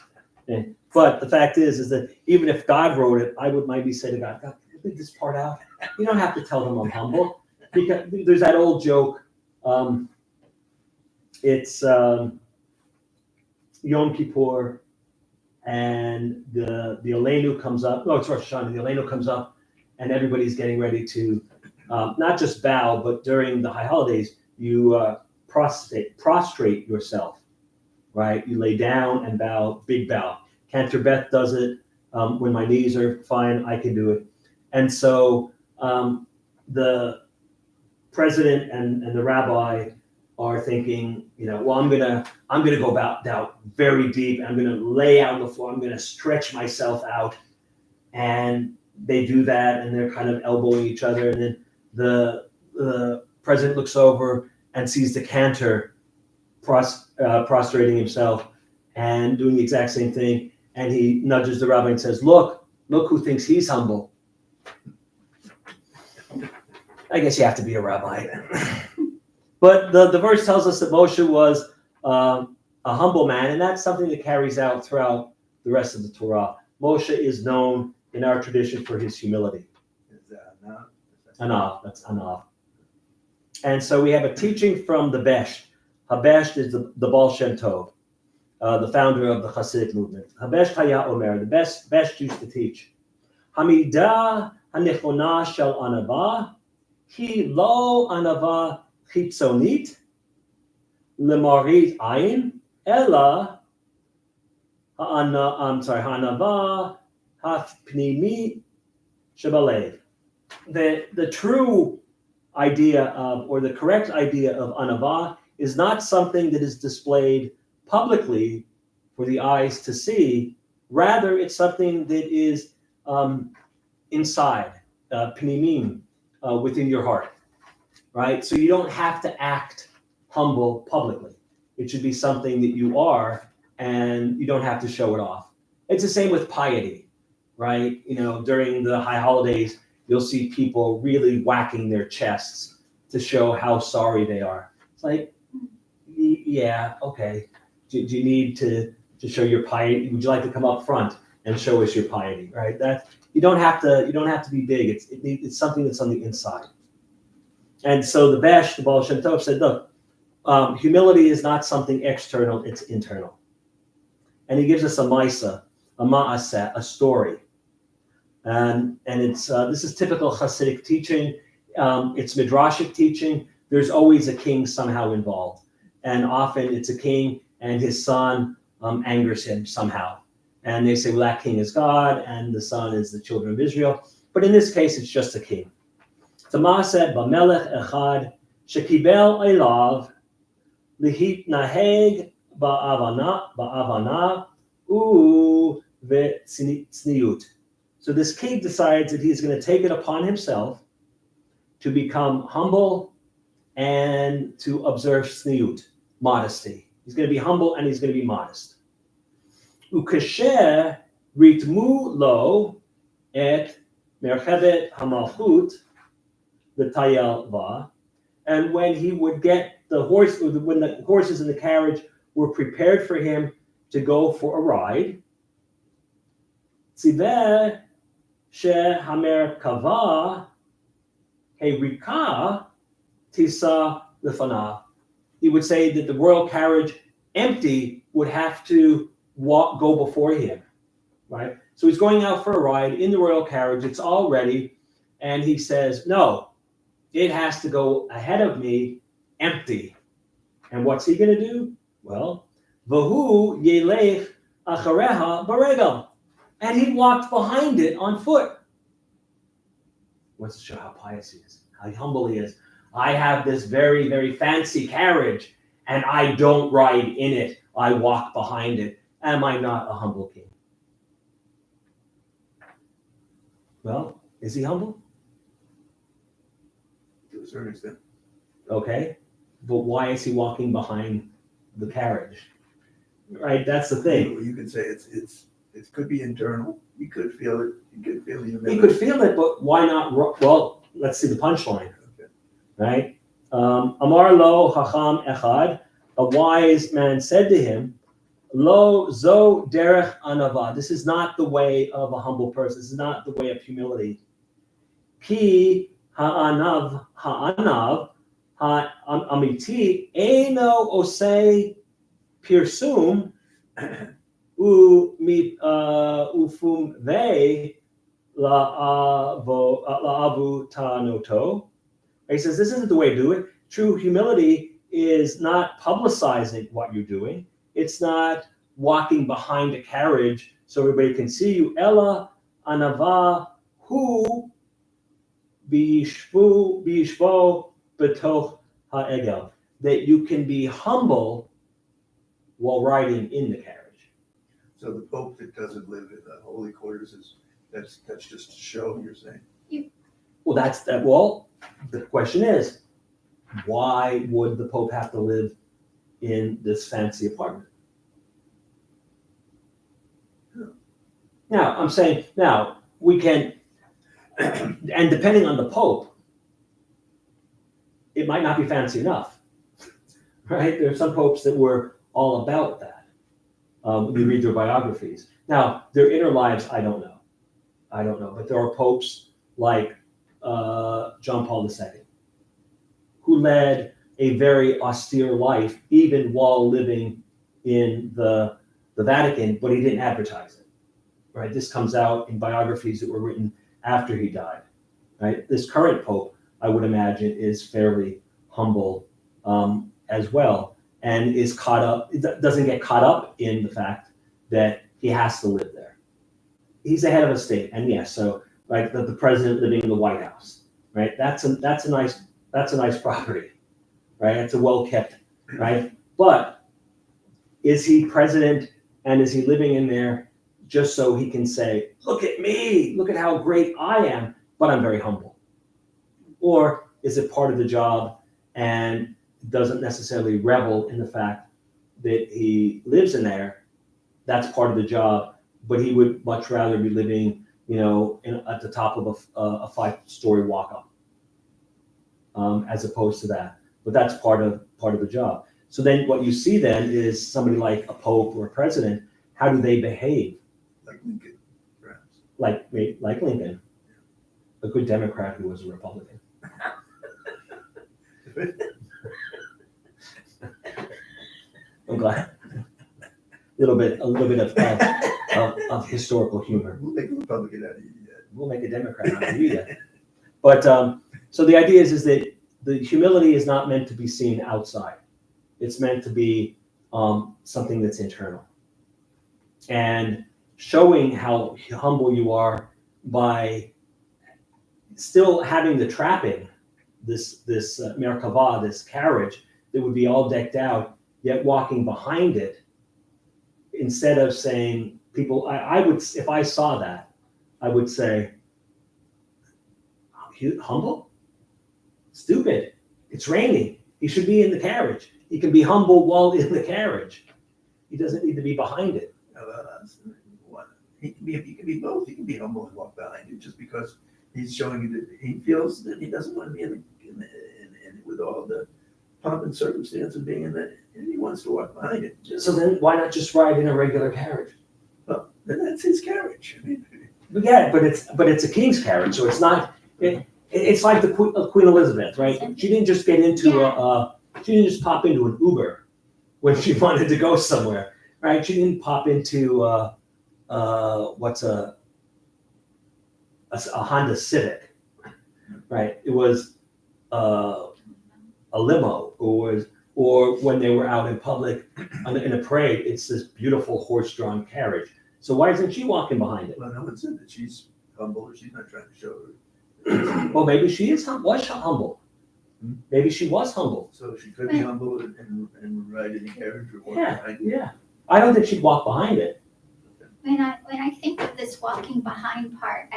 But the fact is that even if God wrote it, I would maybe say to God, leave this part out. You don't have to tell them I'm humble. Because there's that old joke. It's Yom Kippur, and the Aleinu comes up. No, it's Rosh Hashanah. The Aleinu comes up, and everybody's getting ready to not just bow, but during the high holidays, you prostrate yourself, right? You lay down and bow, big bow. Cantor Beth does it. When my knees are fine, I can do it. And so the president and the rabbi are thinking, well, I'm gonna go down very deep. I'm gonna lay out on the floor. I'm gonna stretch myself out, and they do that, and they're kind of elbowing each other. And then the president looks over and sees the cantor prostrating himself and doing the exact same thing, and he nudges the rabbi and says, "Look who thinks he's humble." I guess you have to be a rabbi. But the verse tells us that Moshe was a humble man, and that's something that carries out throughout the rest of the Torah. Moshe is known in our tradition for his humility. Is that enough? Anav, that's Anav. And so we have a teaching from the Besht. Habesht is the Baal Shem Tov, the founder of the Hasidic movement. Habesht Haya Omer, the Besht used to teach. Hamidah hanechona shel anava, ki lo anava chitzonit, lemarit ayin, ela ha'anava ha'pnimi shebalev. The true idea of, or the correct idea of anava is not something that is displayed publicly for the eyes to see. Rather, it's something that is inside, pnimim, within your heart, right? So you don't have to act humble publicly. It should be something that you are, and you don't have to show it off. It's the same with piety, right? During the high holidays, you'll see people really whacking their chests to show how sorry they are. It's like, yeah, okay. Do you need to show your piety? Would you like to come up front and show us your piety, right? That you don't have to be big. It's something that's on the inside. And so the Baal Shem Tov said, look, humility is not something external, it's internal. And he gives us a ma'aseh, a story. And it's this is typical Hasidic teaching. It's midrashic teaching. There's always a king somehow involved. And often it's a king and his son angers him somehow. And they say, well, that king is God and the son is the children of Israel. But in this case, it's just a king. Tamaseh b'melech echad shekibel elav lihitnaheg ba'avana ve'tzniut. So this king decides that he's going to take it upon himself to become humble and to observe tzniut, modesty. He's going to be humble and he's going to be modest. Ukasher ritmu lo et merchevet hamalchut v'tayel va. And when he would get when the horses in the carriage were prepared for him to go for a ride, tziveh shehamer kava herika tisa lefanav. He would say that the royal carriage empty would have to go before him, right? So he's going out for a ride in the royal carriage. It's all ready. And he says, no, it has to go ahead of me empty. And what's he going to do? Well, Vahu yelech achareha baregel. And he walked behind it on foot. Wants to show how pious he is, how humble he is. I have this very, very fancy carriage, and I don't ride in it. I walk behind it. Am I not a humble king? Well, is he humble? To a certain extent. Okay, but why is he walking behind the carriage? Right, that's the thing. You could say it could be internal. You could feel it. You could feel the humility. He could feel it, but why not? Well, let's see the punchline. Okay. Right? Amar lo hacham echad, a wise man said to him, Lo zo derech anava. This is not the way of a humble person. This is not the way of humility. Ki ha'anav ha'amiti eino osei pirsum ufum ve la'avu ta'anoto. He says this isn't the way to do it. True humility is not publicizing what you're doing. It's not walking behind a carriage so everybody can see you. Ella anava hu bishvo betoch ha'egel. That you can be humble while riding in the carriage. So the Pope that doesn't live in the holy quarters that's just a show, you're saying? Well, that's that. Well, the question is, why would the Pope have to live in this fancy apartment? Now, I'm saying, we can, and depending on the Pope, it might not be fancy enough, right? There are some popes that were all about that. We read their biographies. Now, their inner lives, I don't know. But there are popes like John Paul II, who led a very austere life, even while living in the Vatican, but he didn't advertise it, right? This comes out in biographies that were written after he died, right? This current Pope, I would imagine, is fairly humble as well, and doesn't get caught up in the fact that he has to live there. He's the head of a state, and yes, so like the president living in the White House, right? That's a nice property, right? It's a well kept, right? But is he president and is he living in there just so he can say, look at me, look at how great I am, but I'm very humble? Or is it part of the job and doesn't necessarily revel in the fact that he lives in there? That's part of the job, but he would much rather be living, at the top of a 5-story walk-up, as opposed to that. But that's part of the job. So then what you see then is somebody like a pope or a president. How do they behave? Like Lincoln, perhaps. Like Lincoln, a good Democrat who was a Republican. I'm glad. A little bit of historical humor. We'll make a Republican out of you yet. We'll make a Democrat out of you yet. But so the idea is that the humility is not meant to be seen outside. It's meant to be something that's internal. And showing how humble you are by still having the trapping, this Merkava, this carriage that would be all decked out, yet walking behind it, instead of saying, people, I would, if I saw that, I would say, humble? Stupid. It's raining. He should be in the carriage. He can be humble while in the carriage. He doesn't need to be behind it. He can be both. He can be humble and walk behind it just because he's showing you that he feels that he doesn't want to be in with all the pomp and circumstance of being in that, and he wants to walk behind it. So then why not just ride in a regular carriage? Well, then that's his carriage. I mean, Yeah, but it's a king's carriage, so it's not. It's like the Queen Elizabeth, right? She didn't just get into she didn't just pop into an Uber when she wanted to go somewhere, right? She didn't pop into what's a Honda Civic, right? It was a limo, or when they were out in public in a parade, it's this beautiful horse-drawn carriage. So why isn't she walking behind it? well, no one said that she's humble or she's not trying to show her. Well, maybe she was humble. Maybe she was humble. So she could be humble and ride in the carriage or walk behind it. Yeah. I don't think she'd walk behind it. When I think of this walking behind part,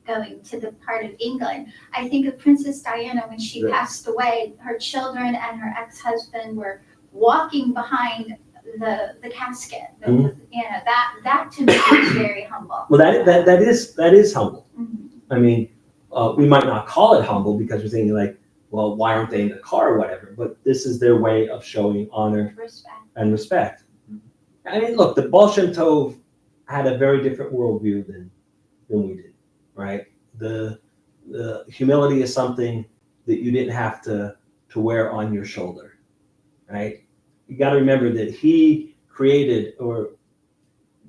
going to the part of England, I think of Princess Diana when she passed away. Her children and her ex-husband were walking behind the casket. That to me is very humble. Well, that is humble. Mhm. I mean, we might not call it humble because we're thinking like, well, why aren't they in the car or whatever? But this is their way of showing honor and respect. I mean, look, the Baal Shem Tov had a very different worldview than we did, right? The humility is something that you didn't have to wear on your shoulder, right? You got to remember that he created or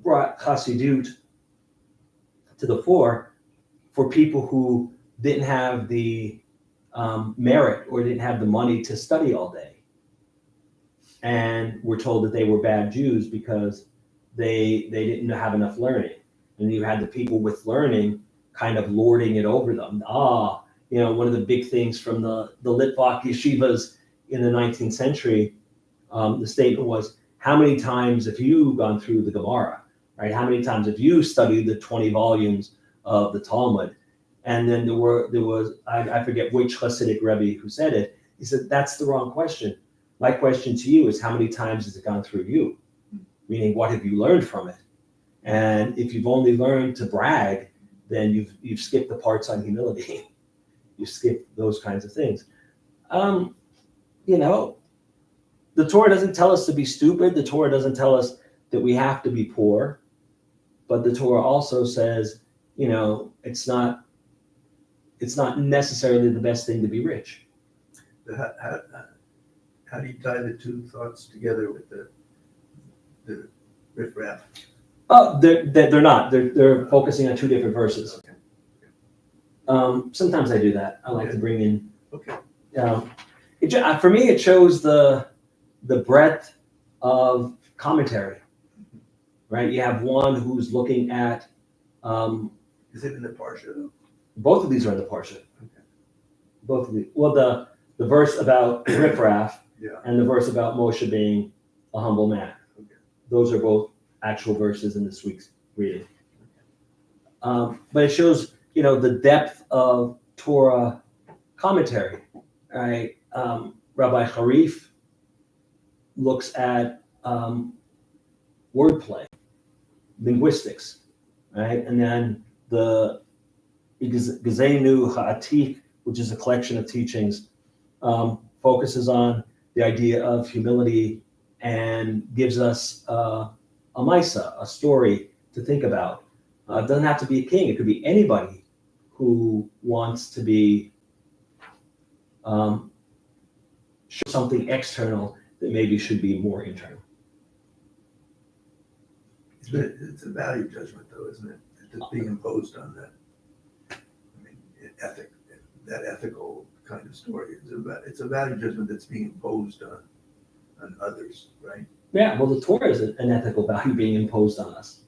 brought Chassidut to the fore for people who didn't have the merit or didn't have the money to study all day. And were told that they were bad Jews because they didn't have enough learning. And you had the people with learning kind of lording it over them. One of the big things from the Litvak yeshivas in the 19th century, the statement was, how many times have you gone through the Gemara, right? How many times have you studied the 20 volumes of the Talmud? And then there was, I forget which Hasidic Rebbe who said it. He said, that's the wrong question. My question to you is, how many times has it gone through you? Meaning, what have you learned from it? And if you've only learned to brag, then you've skipped the parts on humility. You skip those kinds of things. The Torah doesn't tell us to be stupid. The Torah doesn't tell us that we have to be poor. But the Torah also says, it's not necessarily the best thing to be rich. How do you tie the two thoughts together with the riffraff? Oh, they're not. They're focusing on two different verses. Okay. Sometimes I do that. I like to bring in. Okay. For me, it shows the breadth of commentary. Right. You have one who's looking at. Is it in the Parsha though? Both of these are in the Parsha. Okay. Both of these. Well, the verse about riffraff and the verse about Moshe being a humble man. Okay. Those are both actual verses in this week's reading. But it shows, the depth of Torah commentary, right? Rabbi Harif looks at wordplay, linguistics, right? And then the Gezenu Ha'atik, which is a collection of teachings, focuses on the idea of humility and gives us a Maisa, a story to think about. It doesn't have to be a king. It could be anybody who wants to be show something external that maybe should be more internal. It's a value judgment, though, isn't it? It's being imposed on that. I mean, that ethical kind of story. It's a value judgment that's being imposed on others, right? Yeah, well, the Torah is an ethical value being imposed on us.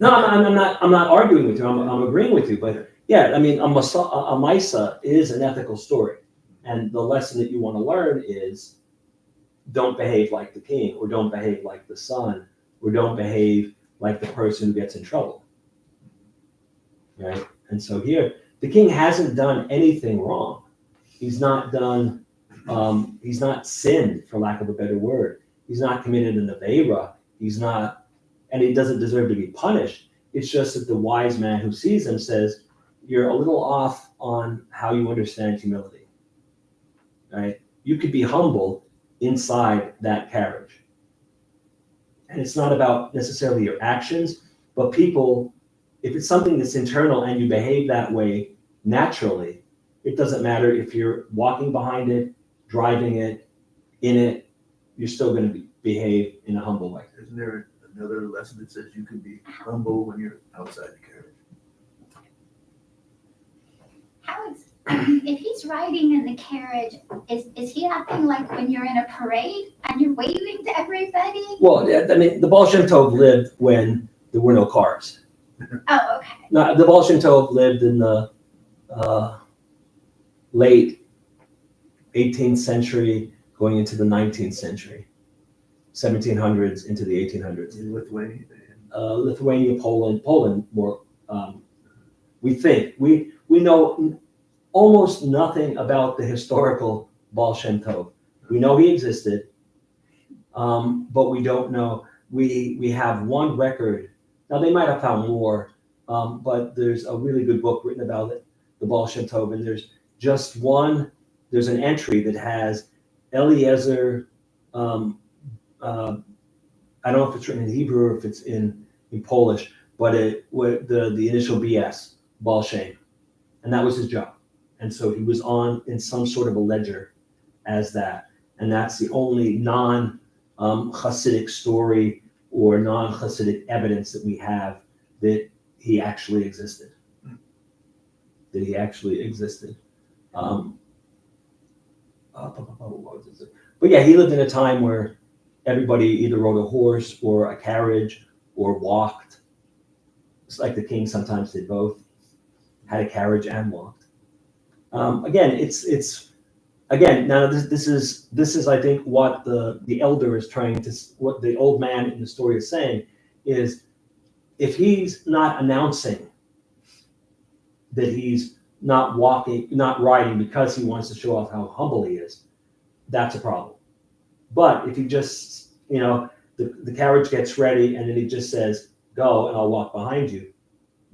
No, I'm not arguing with you. I'm agreeing with you. But yeah, I mean, a Maisa is an ethical story, and the lesson that you want to learn is don't behave like the king, or don't behave like the son, or don't behave like the person who gets in trouble, right? And so here, the king hasn't done anything wrong. He's not done. He's not sinned, for lack of a better word. He's not committed an aveira. He's not, and he doesn't deserve to be punished. It's just that the wise man who sees him says, you're a little off on how you understand humility, right? You could be humble inside that carriage. And it's not about necessarily your actions, but people, if it's something that's internal and you behave that way naturally, it doesn't matter if you're walking behind it, driving it, in it, you're still going to behave in a humble way. Isn't there another lesson that says you can be humble when you're outside the carriage? How is, if he's riding in the carriage, is he acting like when you're in a parade and you're waving to everybody? Well, I mean, the Baal Shem Tov lived when there were no cars. Oh, okay. No, the Baal Shem Tov lived in the late 18th century, going into the 19th century, 1700s into the 1800s. In Lithuania? Lithuania, Poland more. We know almost nothing about the historical Baal Shem Tov. We know he existed, but we don't know. We have one record. Now they might have found more, but there's a really good book written about it, the Baal Shem Tov, and there's just one. There's an entry that has Eliezer. I don't know if it's written in Hebrew or if it's in Polish, but the initial BS, Baal Shem, and that was his job. And so he was on in some sort of a ledger as that, and that's the only non-Hasidic story or non-Hasidic evidence that we have that he actually existed. But yeah, he lived in a time where everybody either rode a horse or a carriage or walked. It's like the king sometimes did both, had a carriage and walked. Again, now this is I think what the elder is trying to, what the old man in the story is saying is, if he's not announcing that he's not riding because he wants to show off how humble he is, that's a problem. But if he just, the carriage gets ready and then he just says, go and I'll walk behind you,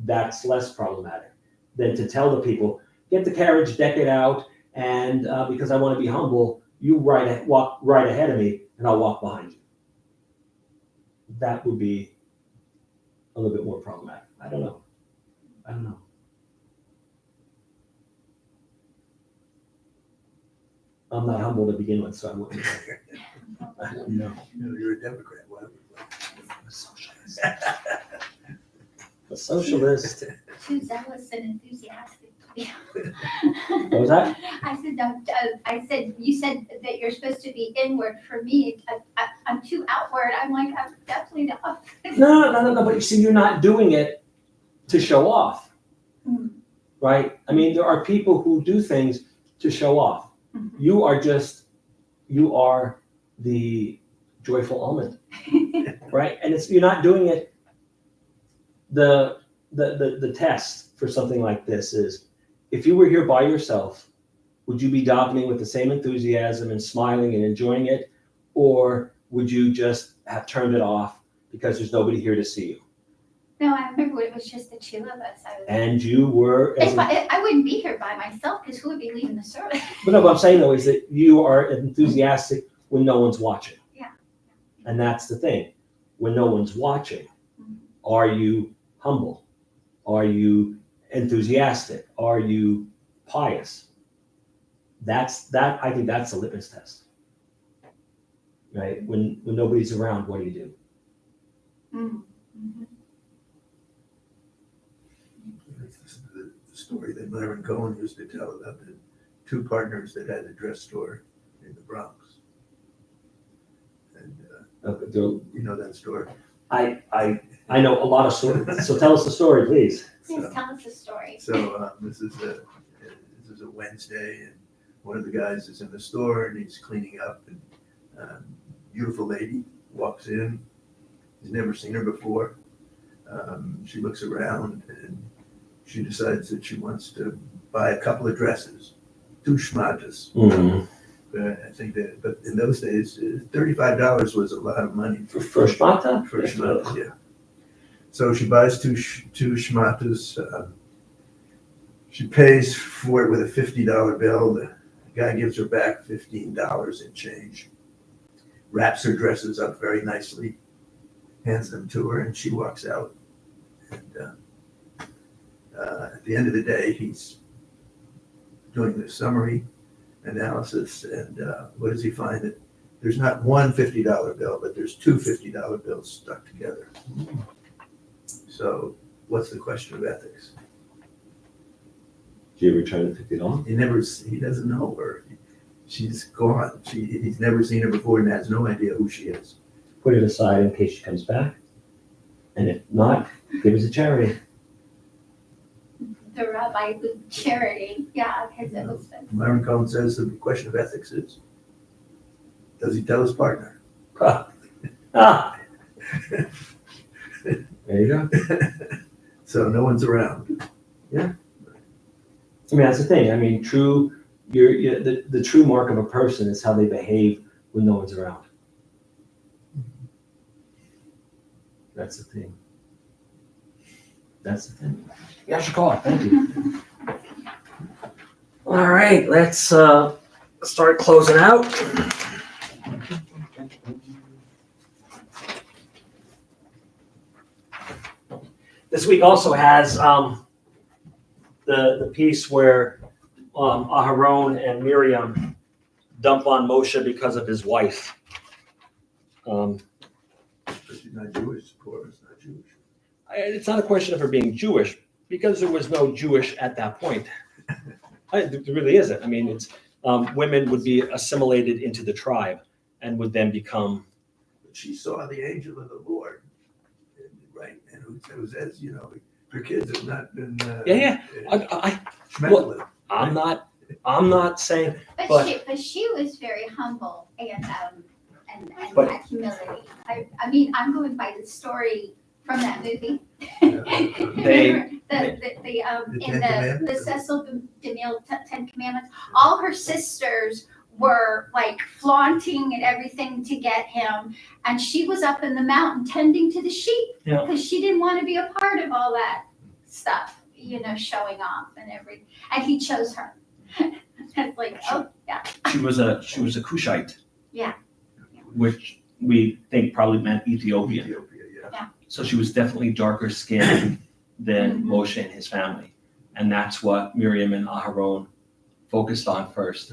that's less problematic than to tell the people, get the carriage, deck it out, and because I want to be humble, you walk right ahead of me and I'll walk behind you. That would be a little bit more problematic. I don't know. I'm not humble to begin with, so I wouldn't. I don't know. You're a Democrat. Why would A socialist. A socialist. Too zealous and enthusiastic. What was that? I said, you said that you're supposed to be inward. For me, I'm too outward. I'm like, I'm definitely not. No. But you see, you're not doing it to show off, right? I mean, there are people who do things to show off. Mm-hmm. You are the joyful almond, right? And you're not doing it. The test for something like this is if you were here by yourself, would you be davening with the same enthusiasm and smiling and enjoying it? Or would you just have turned it off because there's nobody here to see you? No, I remember it was just the two of us. And you were. I wouldn't be here by myself because who would be leading the service? But no, what I'm saying though is that you are enthusiastic when no one's watching. Yeah. And that's the thing. When no one's watching, are you humble? Are you enthusiastic? Are you pious? I think that's the litmus test. Right? When nobody's around, what do you do? Mm-hmm. The story that Myron Cohen used to tell about the two partners that had a dress store in the Bronx. And you know that story? I know a lot of stories. So tell us the story, please. Please tell us the story. So this is a Wednesday, and one of the guys is in the store and he's cleaning up, and beautiful lady walks in. He's never seen her before. She looks around and she decides that she wants to buy a couple of dresses, 2 shmatas. Mm-hmm. I think that, but in those days, $35 was a lot of money For shmata? For shmatas, yeah. So she buys two shmatas. She pays for it with a $50 bill. The guy gives her back $15 in change. Wraps her dresses up very nicely, hands them to her, and she walks out. And at the end of the day, he's doing the summary analysis, and what does he find? That there's not one $50 bill, but there's 2 $50 bills stuck together. So what's the question of ethics? Do you ever try to pick it on? He doesn't know her. She's gone. He's never seen her before and has no idea who she is. Put it aside in case she comes back. And if not, give it to charity. The rabbi with charity, yeah, because it was. Myron Cohen says the question of ethics is, does he tell his partner? Ah. There you go. So no one's around. Yeah. I mean, that's the thing. I mean, the true mark of a person is how they behave when no one's around. That's the thing. That's the thing. Yeah, I should call it. Thank you. All right, let's start closing out. This week also has the piece where Aharon and Miriam dump on Moshe because of his wife. But she's not Jewish. Korah's not Jewish. It's not a question of her being Jewish, because there was no Jewish at that point. There really isn't. I mean, it's women would be assimilated into the tribe and would then become. But she saw the angel of the Lord, right? And who says, her kids have not been. Well, I'm not saying. But she was very humble and had humility. I mean, I'm going by the story from that movie. The Cecil DeMille 10 Commandments. All her sisters were like flaunting and everything to get him, and she was up in the mountain tending to the sheep because she didn't want to be a part of all that stuff, showing off and everything. And he chose her. It's like, She was a Cushite. Yeah. Which we think probably meant Ethiopian. Yeah. So she was definitely darker skinned than Moshe and his family. And that's what Miriam and Aharon focused on first.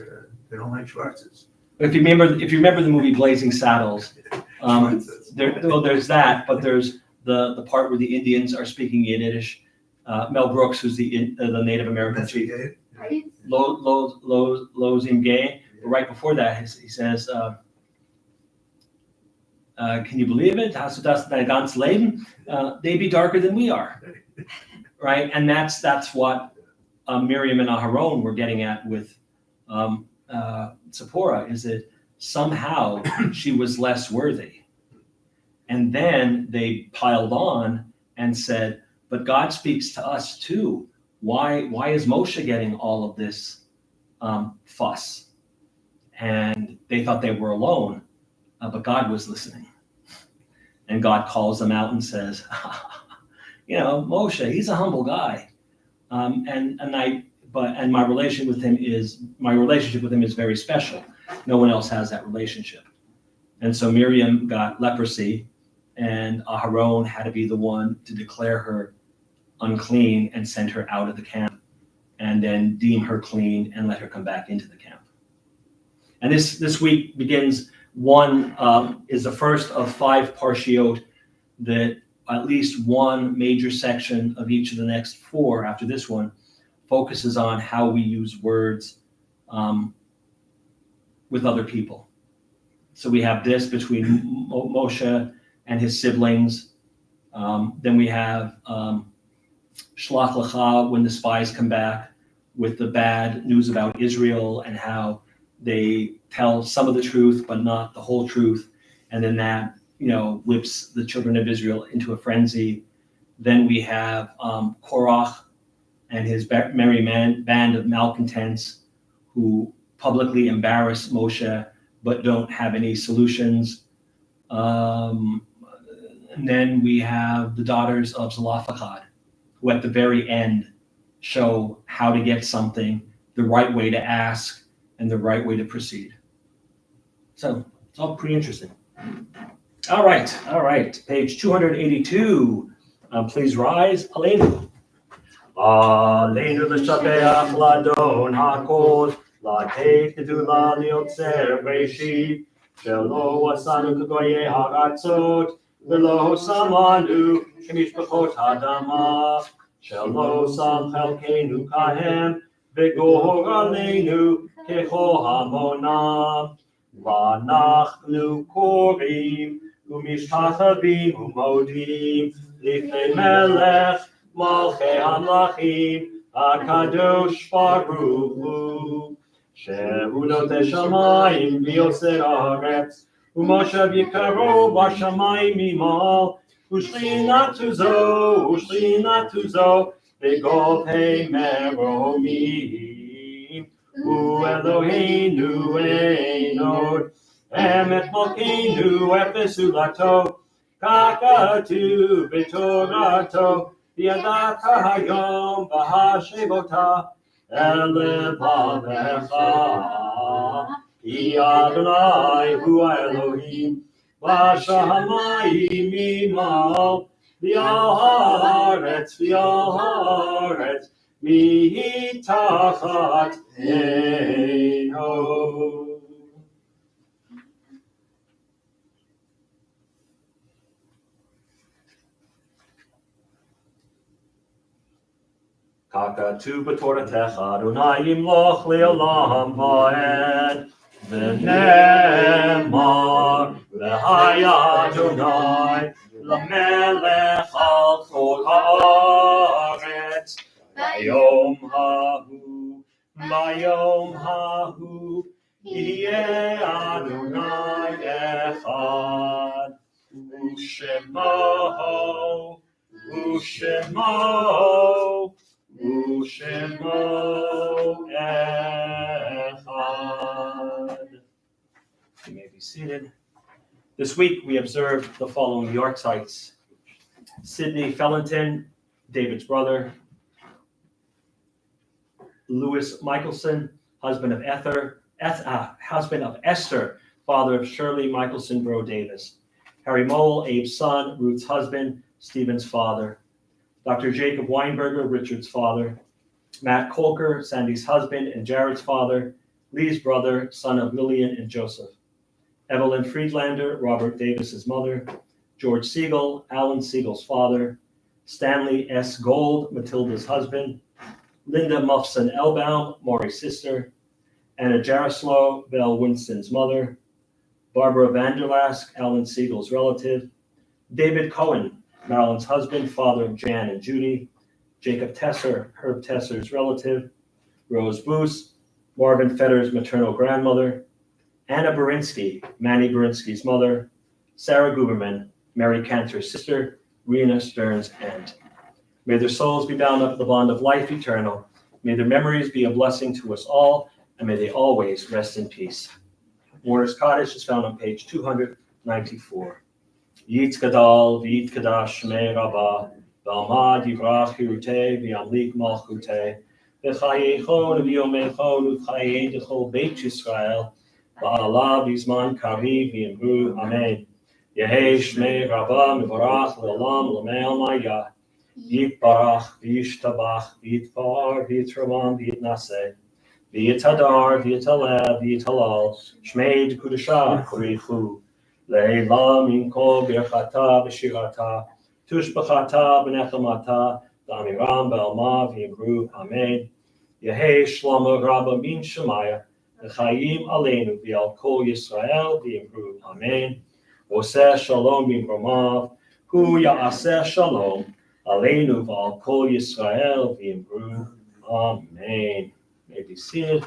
They don't like Schwarzes. If you remember the movie Blazing Saddles, there's that, but there's the part where the Indians are speaking Yiddish. Mel Brooks, who's the Native American chief, Lozim Gay. Right before that, he says, can you believe it? Hast du das dein ganzes Leben? They be darker than we are, right? And that's what Miriam and Aharon were getting at with Zipporah, is that somehow she was less worthy. And then they piled on and said, but God speaks to us too why is Moshe getting all of this fuss? And they thought they were alone, but God was listening. And God calls them out and says, Moshe, he's a humble guy. And my relationship with him is very special. No one else has that relationship. And so Miriam got leprosy, and Aharon had to be the one to declare her unclean and send her out of the camp, and then deem her clean and let her come back into the camp. And this week begins is the first of 5 parshiot that at least one major section of each of the next 4 after this one focuses on how we use words with other people. So we have this between Moshe and his siblings. Then we have Shlach Lecha, when the spies come back with the bad news about Israel and how they tell some of the truth but not the whole truth, and then that whips the children of Israel into a frenzy. Then we have Korach and his merry band of malcontents who publicly embarrass Moshe but don't have any solutions. And then we have the daughters of Zelophehad, who at the very end show how to get something, the right way to ask, and the right way to proceed. So it's all pretty interesting. All right. Page 282. Please rise. Aleinu. Aleinu l'shabeach l'adon hakol, l'ateit gedula liotzer b'reshit, shelo asanu k'goyei ha'atzot, v'lo samanu k'mishpachot ha'adama, shelo sam chelkeinu kahem, v'gor aleinu k'cho hamonam, v'anachnu korim, u'mishtachavim u'modim, lifnei melech, Malchei Hamlachim, HaKadosh Baruch Hu, Shehu Notei Shamayim v'Yoser Haaretz, U'Moshe Yikaro B'Shamayim Imal, U'Shchinatu Zo, V'Gov Hei Meromim, U'Eloheinu Einod, Emet Malkeinu Efes Ulato, Kakatu B'Torato, Yadata hayom v'hashevota elevavecha ki Adonai hu Elohim v'shamayim imal v'al haaretz mitachat eino. Kakatu b'toratecha Adonai yimloch le'olam va'ed v'nemar v'haya Adonai l'melech al kol haaretz v'yom hahu yeh Adonai echad U'Shemo Echad. You may be seated. This week we observed the following Yorksites: Sidney Fellington, David's brother; Louis Michelson, husband of Esther, father of Shirley Michelson Bro Davis; Harry Mole, Abe's son, Ruth's husband, Stephen's father; Dr. Jacob Weinberger, Richard's father; Matt Colker, Sandy's husband and Jared's father; Lee's brother, son of Lillian and Joseph; Evelyn Friedlander, Robert Davis's mother; George Siegel, Alan Siegel's father; Stanley S. Gold, Matilda's husband; Linda Muffson Elbaum, Maury's sister; Anna Jaroslow, Val Winston's mother; Barbara Vanderlask, Alan Siegel's relative; David Cohen, Marilyn's husband, father of Jan and Judy; Jacob Tesser, Herb Tesser's relative; Rose Boos, Marvin Fetter's maternal grandmother; Anna Berinsky, Manny Berinsky's mother; Sarah Guberman, Mary Cantor's sister; Rena Stern's aunt; May their souls be bound up in the bond of life eternal. May their memories be a blessing to us all, and may they always rest in peace. Mourner's Cottage is found on page 294. Yit Gadal, V'yit Kadash, Shmei Rabbah, V'almad Yivrach Hirutei, V'yamlik Malchutei, V'chayechon, V'yomechon, V'chayei D'chol Beit Yisrael, V'ala B'zman Kariv, V'yimru, Amen. Yehei Shmei Rabbah, Mivarach, L'olam, L'mei Maya, Yitbarach, V'yishtabach, V'yitbar, V'yitramam, V'yitnaseh, V'yitadar, V'yitaleh, V'yitalal, Shmei D'Kudashah, Kurichu, Le'elam in kol birchata b'shirata, tushbachata b'nechamata, D'amiram b'alma v'yimru, Amen. Yehei Shlomo Rabba min Shemaya, V'chayim aleinu v'al kol Yisrael v'yimru, Amen. Oseh shalom b'imromav, hu ya'aseh shalom, aleinu v'al kol Yisrael v'yimru, Amen. May be seated.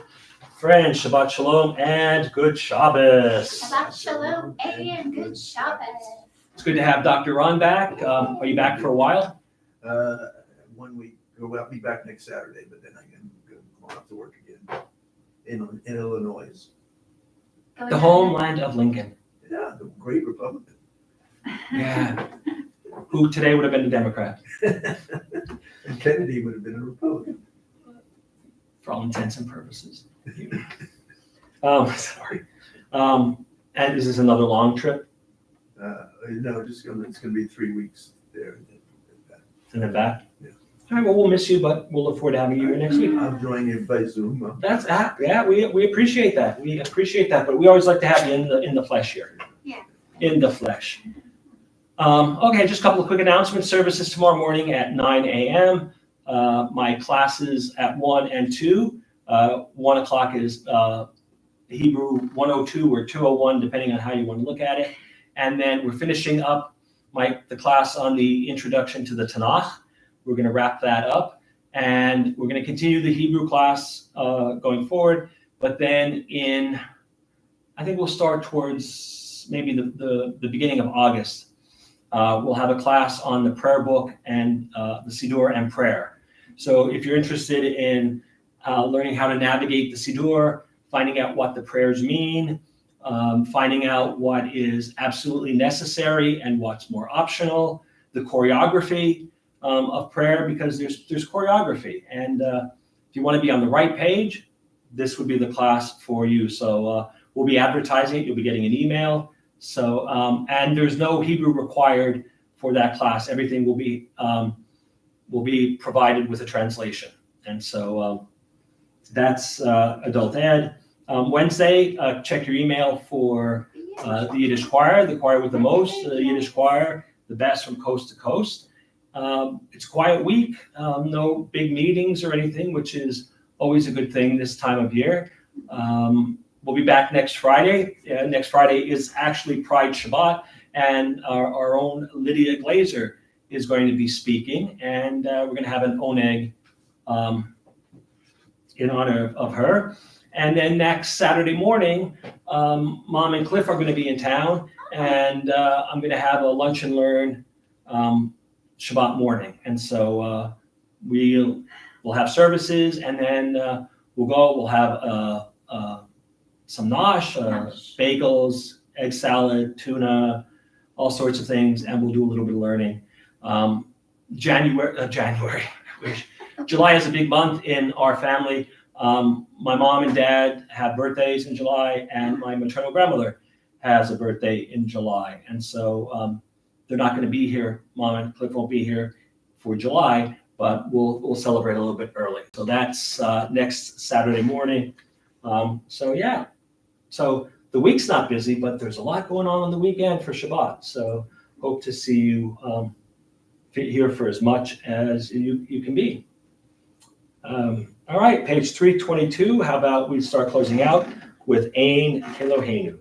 Friends, Shabbat Shalom and good Shabbos. Shabbat Shalom and good Shabbos. It's good to have Dr. Ron back. Are you back for a while? 1 week. I'll be back next Saturday, but then I can go off to work again in Illinois. The homeland of Lincoln. Yeah, the great Republican. Yeah. Who today would have been a Democrat. And Kennedy would have been a Republican. For all intents and purposes. Sorry. And is this another long trip? No, it's gonna be 3 weeks there. And then back? Yeah. All right, well, we'll miss you, but we'll look forward to having you here next week. I'll join you by Zoom. That's yeah, we appreciate that. We appreciate that, but we always like to have you in the flesh here. Yeah. In the flesh. Okay, just a couple of quick announcements. Services tomorrow morning at 9 a.m. My classes at 1 and 2. 1 o'clock is Hebrew 102 or 201, depending on how you want to look at it. And then we're finishing up the class on the introduction to the Tanakh. We're going to wrap that up, and we're going to continue the Hebrew class going forward. But then I think we'll start towards maybe the beginning of August. We'll have a class on the prayer book and the Siddur and prayer. So if you're interested in learning how to navigate the Siddur, finding out what the prayers mean, finding out what is absolutely necessary and what's more optional, the choreography of prayer, because there's choreography. And if you want to be on the right page, this would be the class for you. So we'll be advertising it. You'll be getting an email. So and there's no Hebrew required for that class. Everything will be provided with a translation. And so that's adult ed. Wednesday, check your email for the Yiddish choir, the choir with the most, the Yiddish choir, the best from coast to coast. It's a quiet week, no big meetings or anything, which is always a good thing this time of year. We'll be back next Friday. Next Friday is actually Pride Shabbat, and our own Lydia Glazer is going to be speaking, and we're going to have an oneg in honor of her. And then next Saturday morning, Mom and Cliff are going to be in town, and I'm going to have a lunch and learn Shabbat morning. And so we'll have services, and then we'll have some nosh, bagels, egg salad, tuna, all sorts of things, and we'll do a little bit of learning. January, July is a big month in our family. My mom and dad have birthdays in July, and my maternal grandmother has a birthday in July. And so they're not going to be here. Mom and Cliff won't be here for July, but we'll celebrate a little bit early. So that's next Saturday morning. So the week's not busy, but there's a lot going on the weekend for Shabbat. So hope to see you here for as much as you can be. All right, page 322. How about we start closing out with Ein Keloheinu.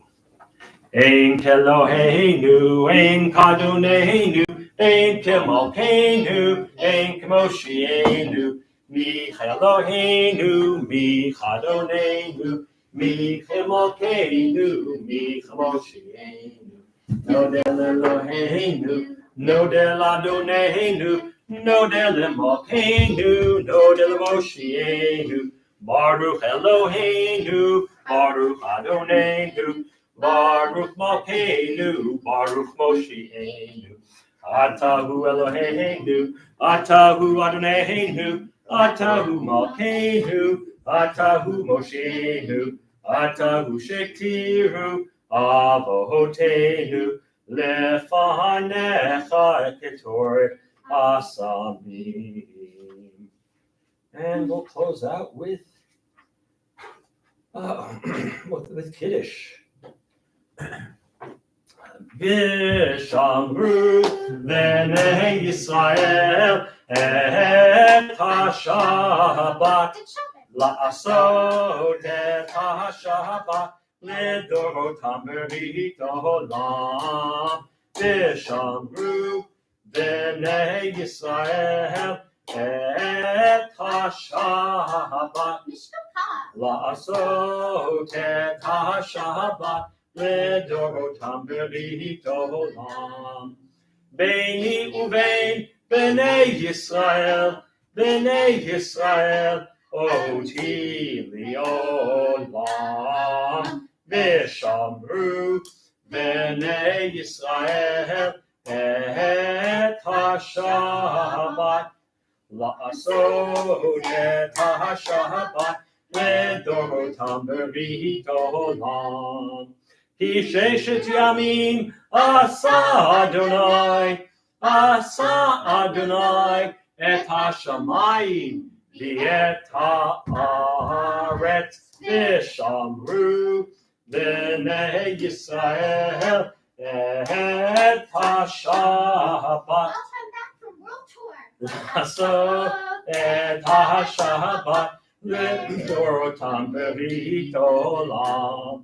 Ein Keloheinu, Ein Kadoneinu, Ein Kemalkeinu, Ein Kemoshienu, Mi Eloheinu, Mi Kadoneinu, Mi Kemalkeinu, Mi Kemoshienu. Nodel Eloheinu, Nodel Adoneinu, no Delim Malkeinu, no Delim Moshienu, Baruch Eloheinu, Baruch Adonenu, Baruch Malkeinu, Baruch Moshienu, Atahu Eloheinu, Atahu Adonenu, Atahu Malkeinu, Atahu Moshienu, Atahu Shektiru, Avohotenu, Lefanecha Ketor Asamim. And we'll close out with Kiddush. Vishamru Bnei Yisrael et HaShabbat La'asot et HaShabbat Lidorotam Berit Olam. Vishamru Bnei Yisrael et HaShabbat La'asot et HaShabbat Lidorotam Berit Olam. Beini uvein Bnei Yisrael Oti Li'olam. Vishamru Bnei Yisrael et HaShabbat La'asot et HaShabbat Lidorotam Berit Olam. Hi sheshet yamim asa Adonai et hashamayim v'et haaretz v'shamru b'nei Yisrael et hashabbat la'asot et hashabbat lidorotam berit olam.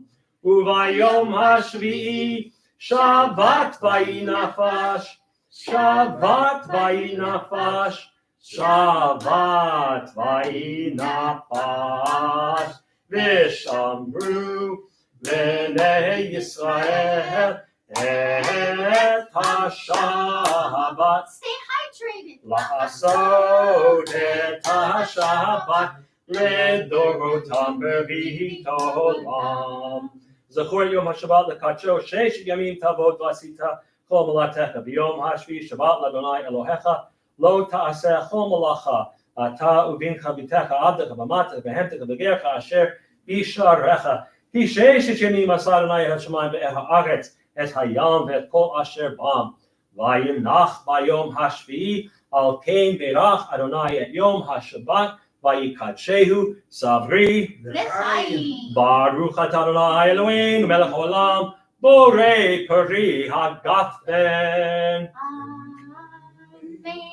Uvayom hashvi'i Shabbat vayinafash, Shabbat vayinafash, Shabbat vayinafash. Vishamru b'nei Yisrael et HaShabbat. Stay hydrated. La'asot et HaShabbat lidorotam berit olam. Zachor Yom HaShabbat lekacho sheish yamim tavod v'asita chol malatecha v'yom hashvi Shabbat l'Adonai Elohecha lo ta'aseh chol malacha ata uvincha b'techa abdecha b'matecha b'hemtecha b'gercha asher b'sharecha hi sheish yamim asa Adonai et hashamayim ve'et haaretz et hayam ve'et kol asher bam vayimnach b'yom hashvi al kein berach Adonai et yom HaShabbat Vayikadshehu Savri L'chaim. Baruch atah Adonai Eloheinu melech haolam borei peri hagafen. Amen.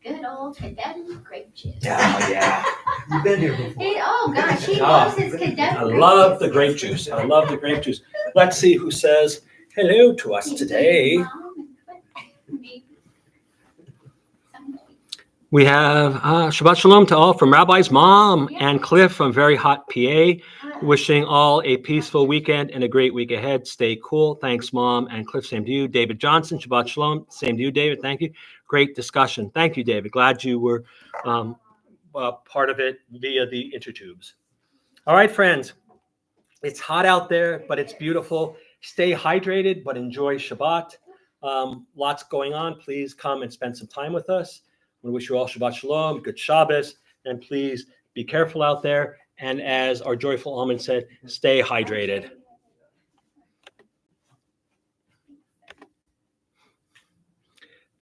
Good old Kedem grape juice. Yeah. You've been here before. Oh gosh, he Oh, loves his Kedem. I love the grape juice. I love the grape juice. Let's see who says hello to us today. We have Shabbat Shalom to all from Rabbi's mom and Cliff from Very Hot PA. Wishing all a peaceful weekend and a great week ahead. Stay cool. Thanks, Mom and Cliff. Same to you. David Johnson, Shabbat Shalom. Same to you, David. Thank you. Great discussion. Thank you, David. Glad you were part of it via the intertubes. All right, friends. It's hot out there, but it's beautiful. Stay hydrated, but enjoy Shabbat. Lots going on. Please come and spend some time with us. I wish you all Shabbat Shalom, good Shabbos, and please be careful out there. And as our joyful almond said, stay hydrated.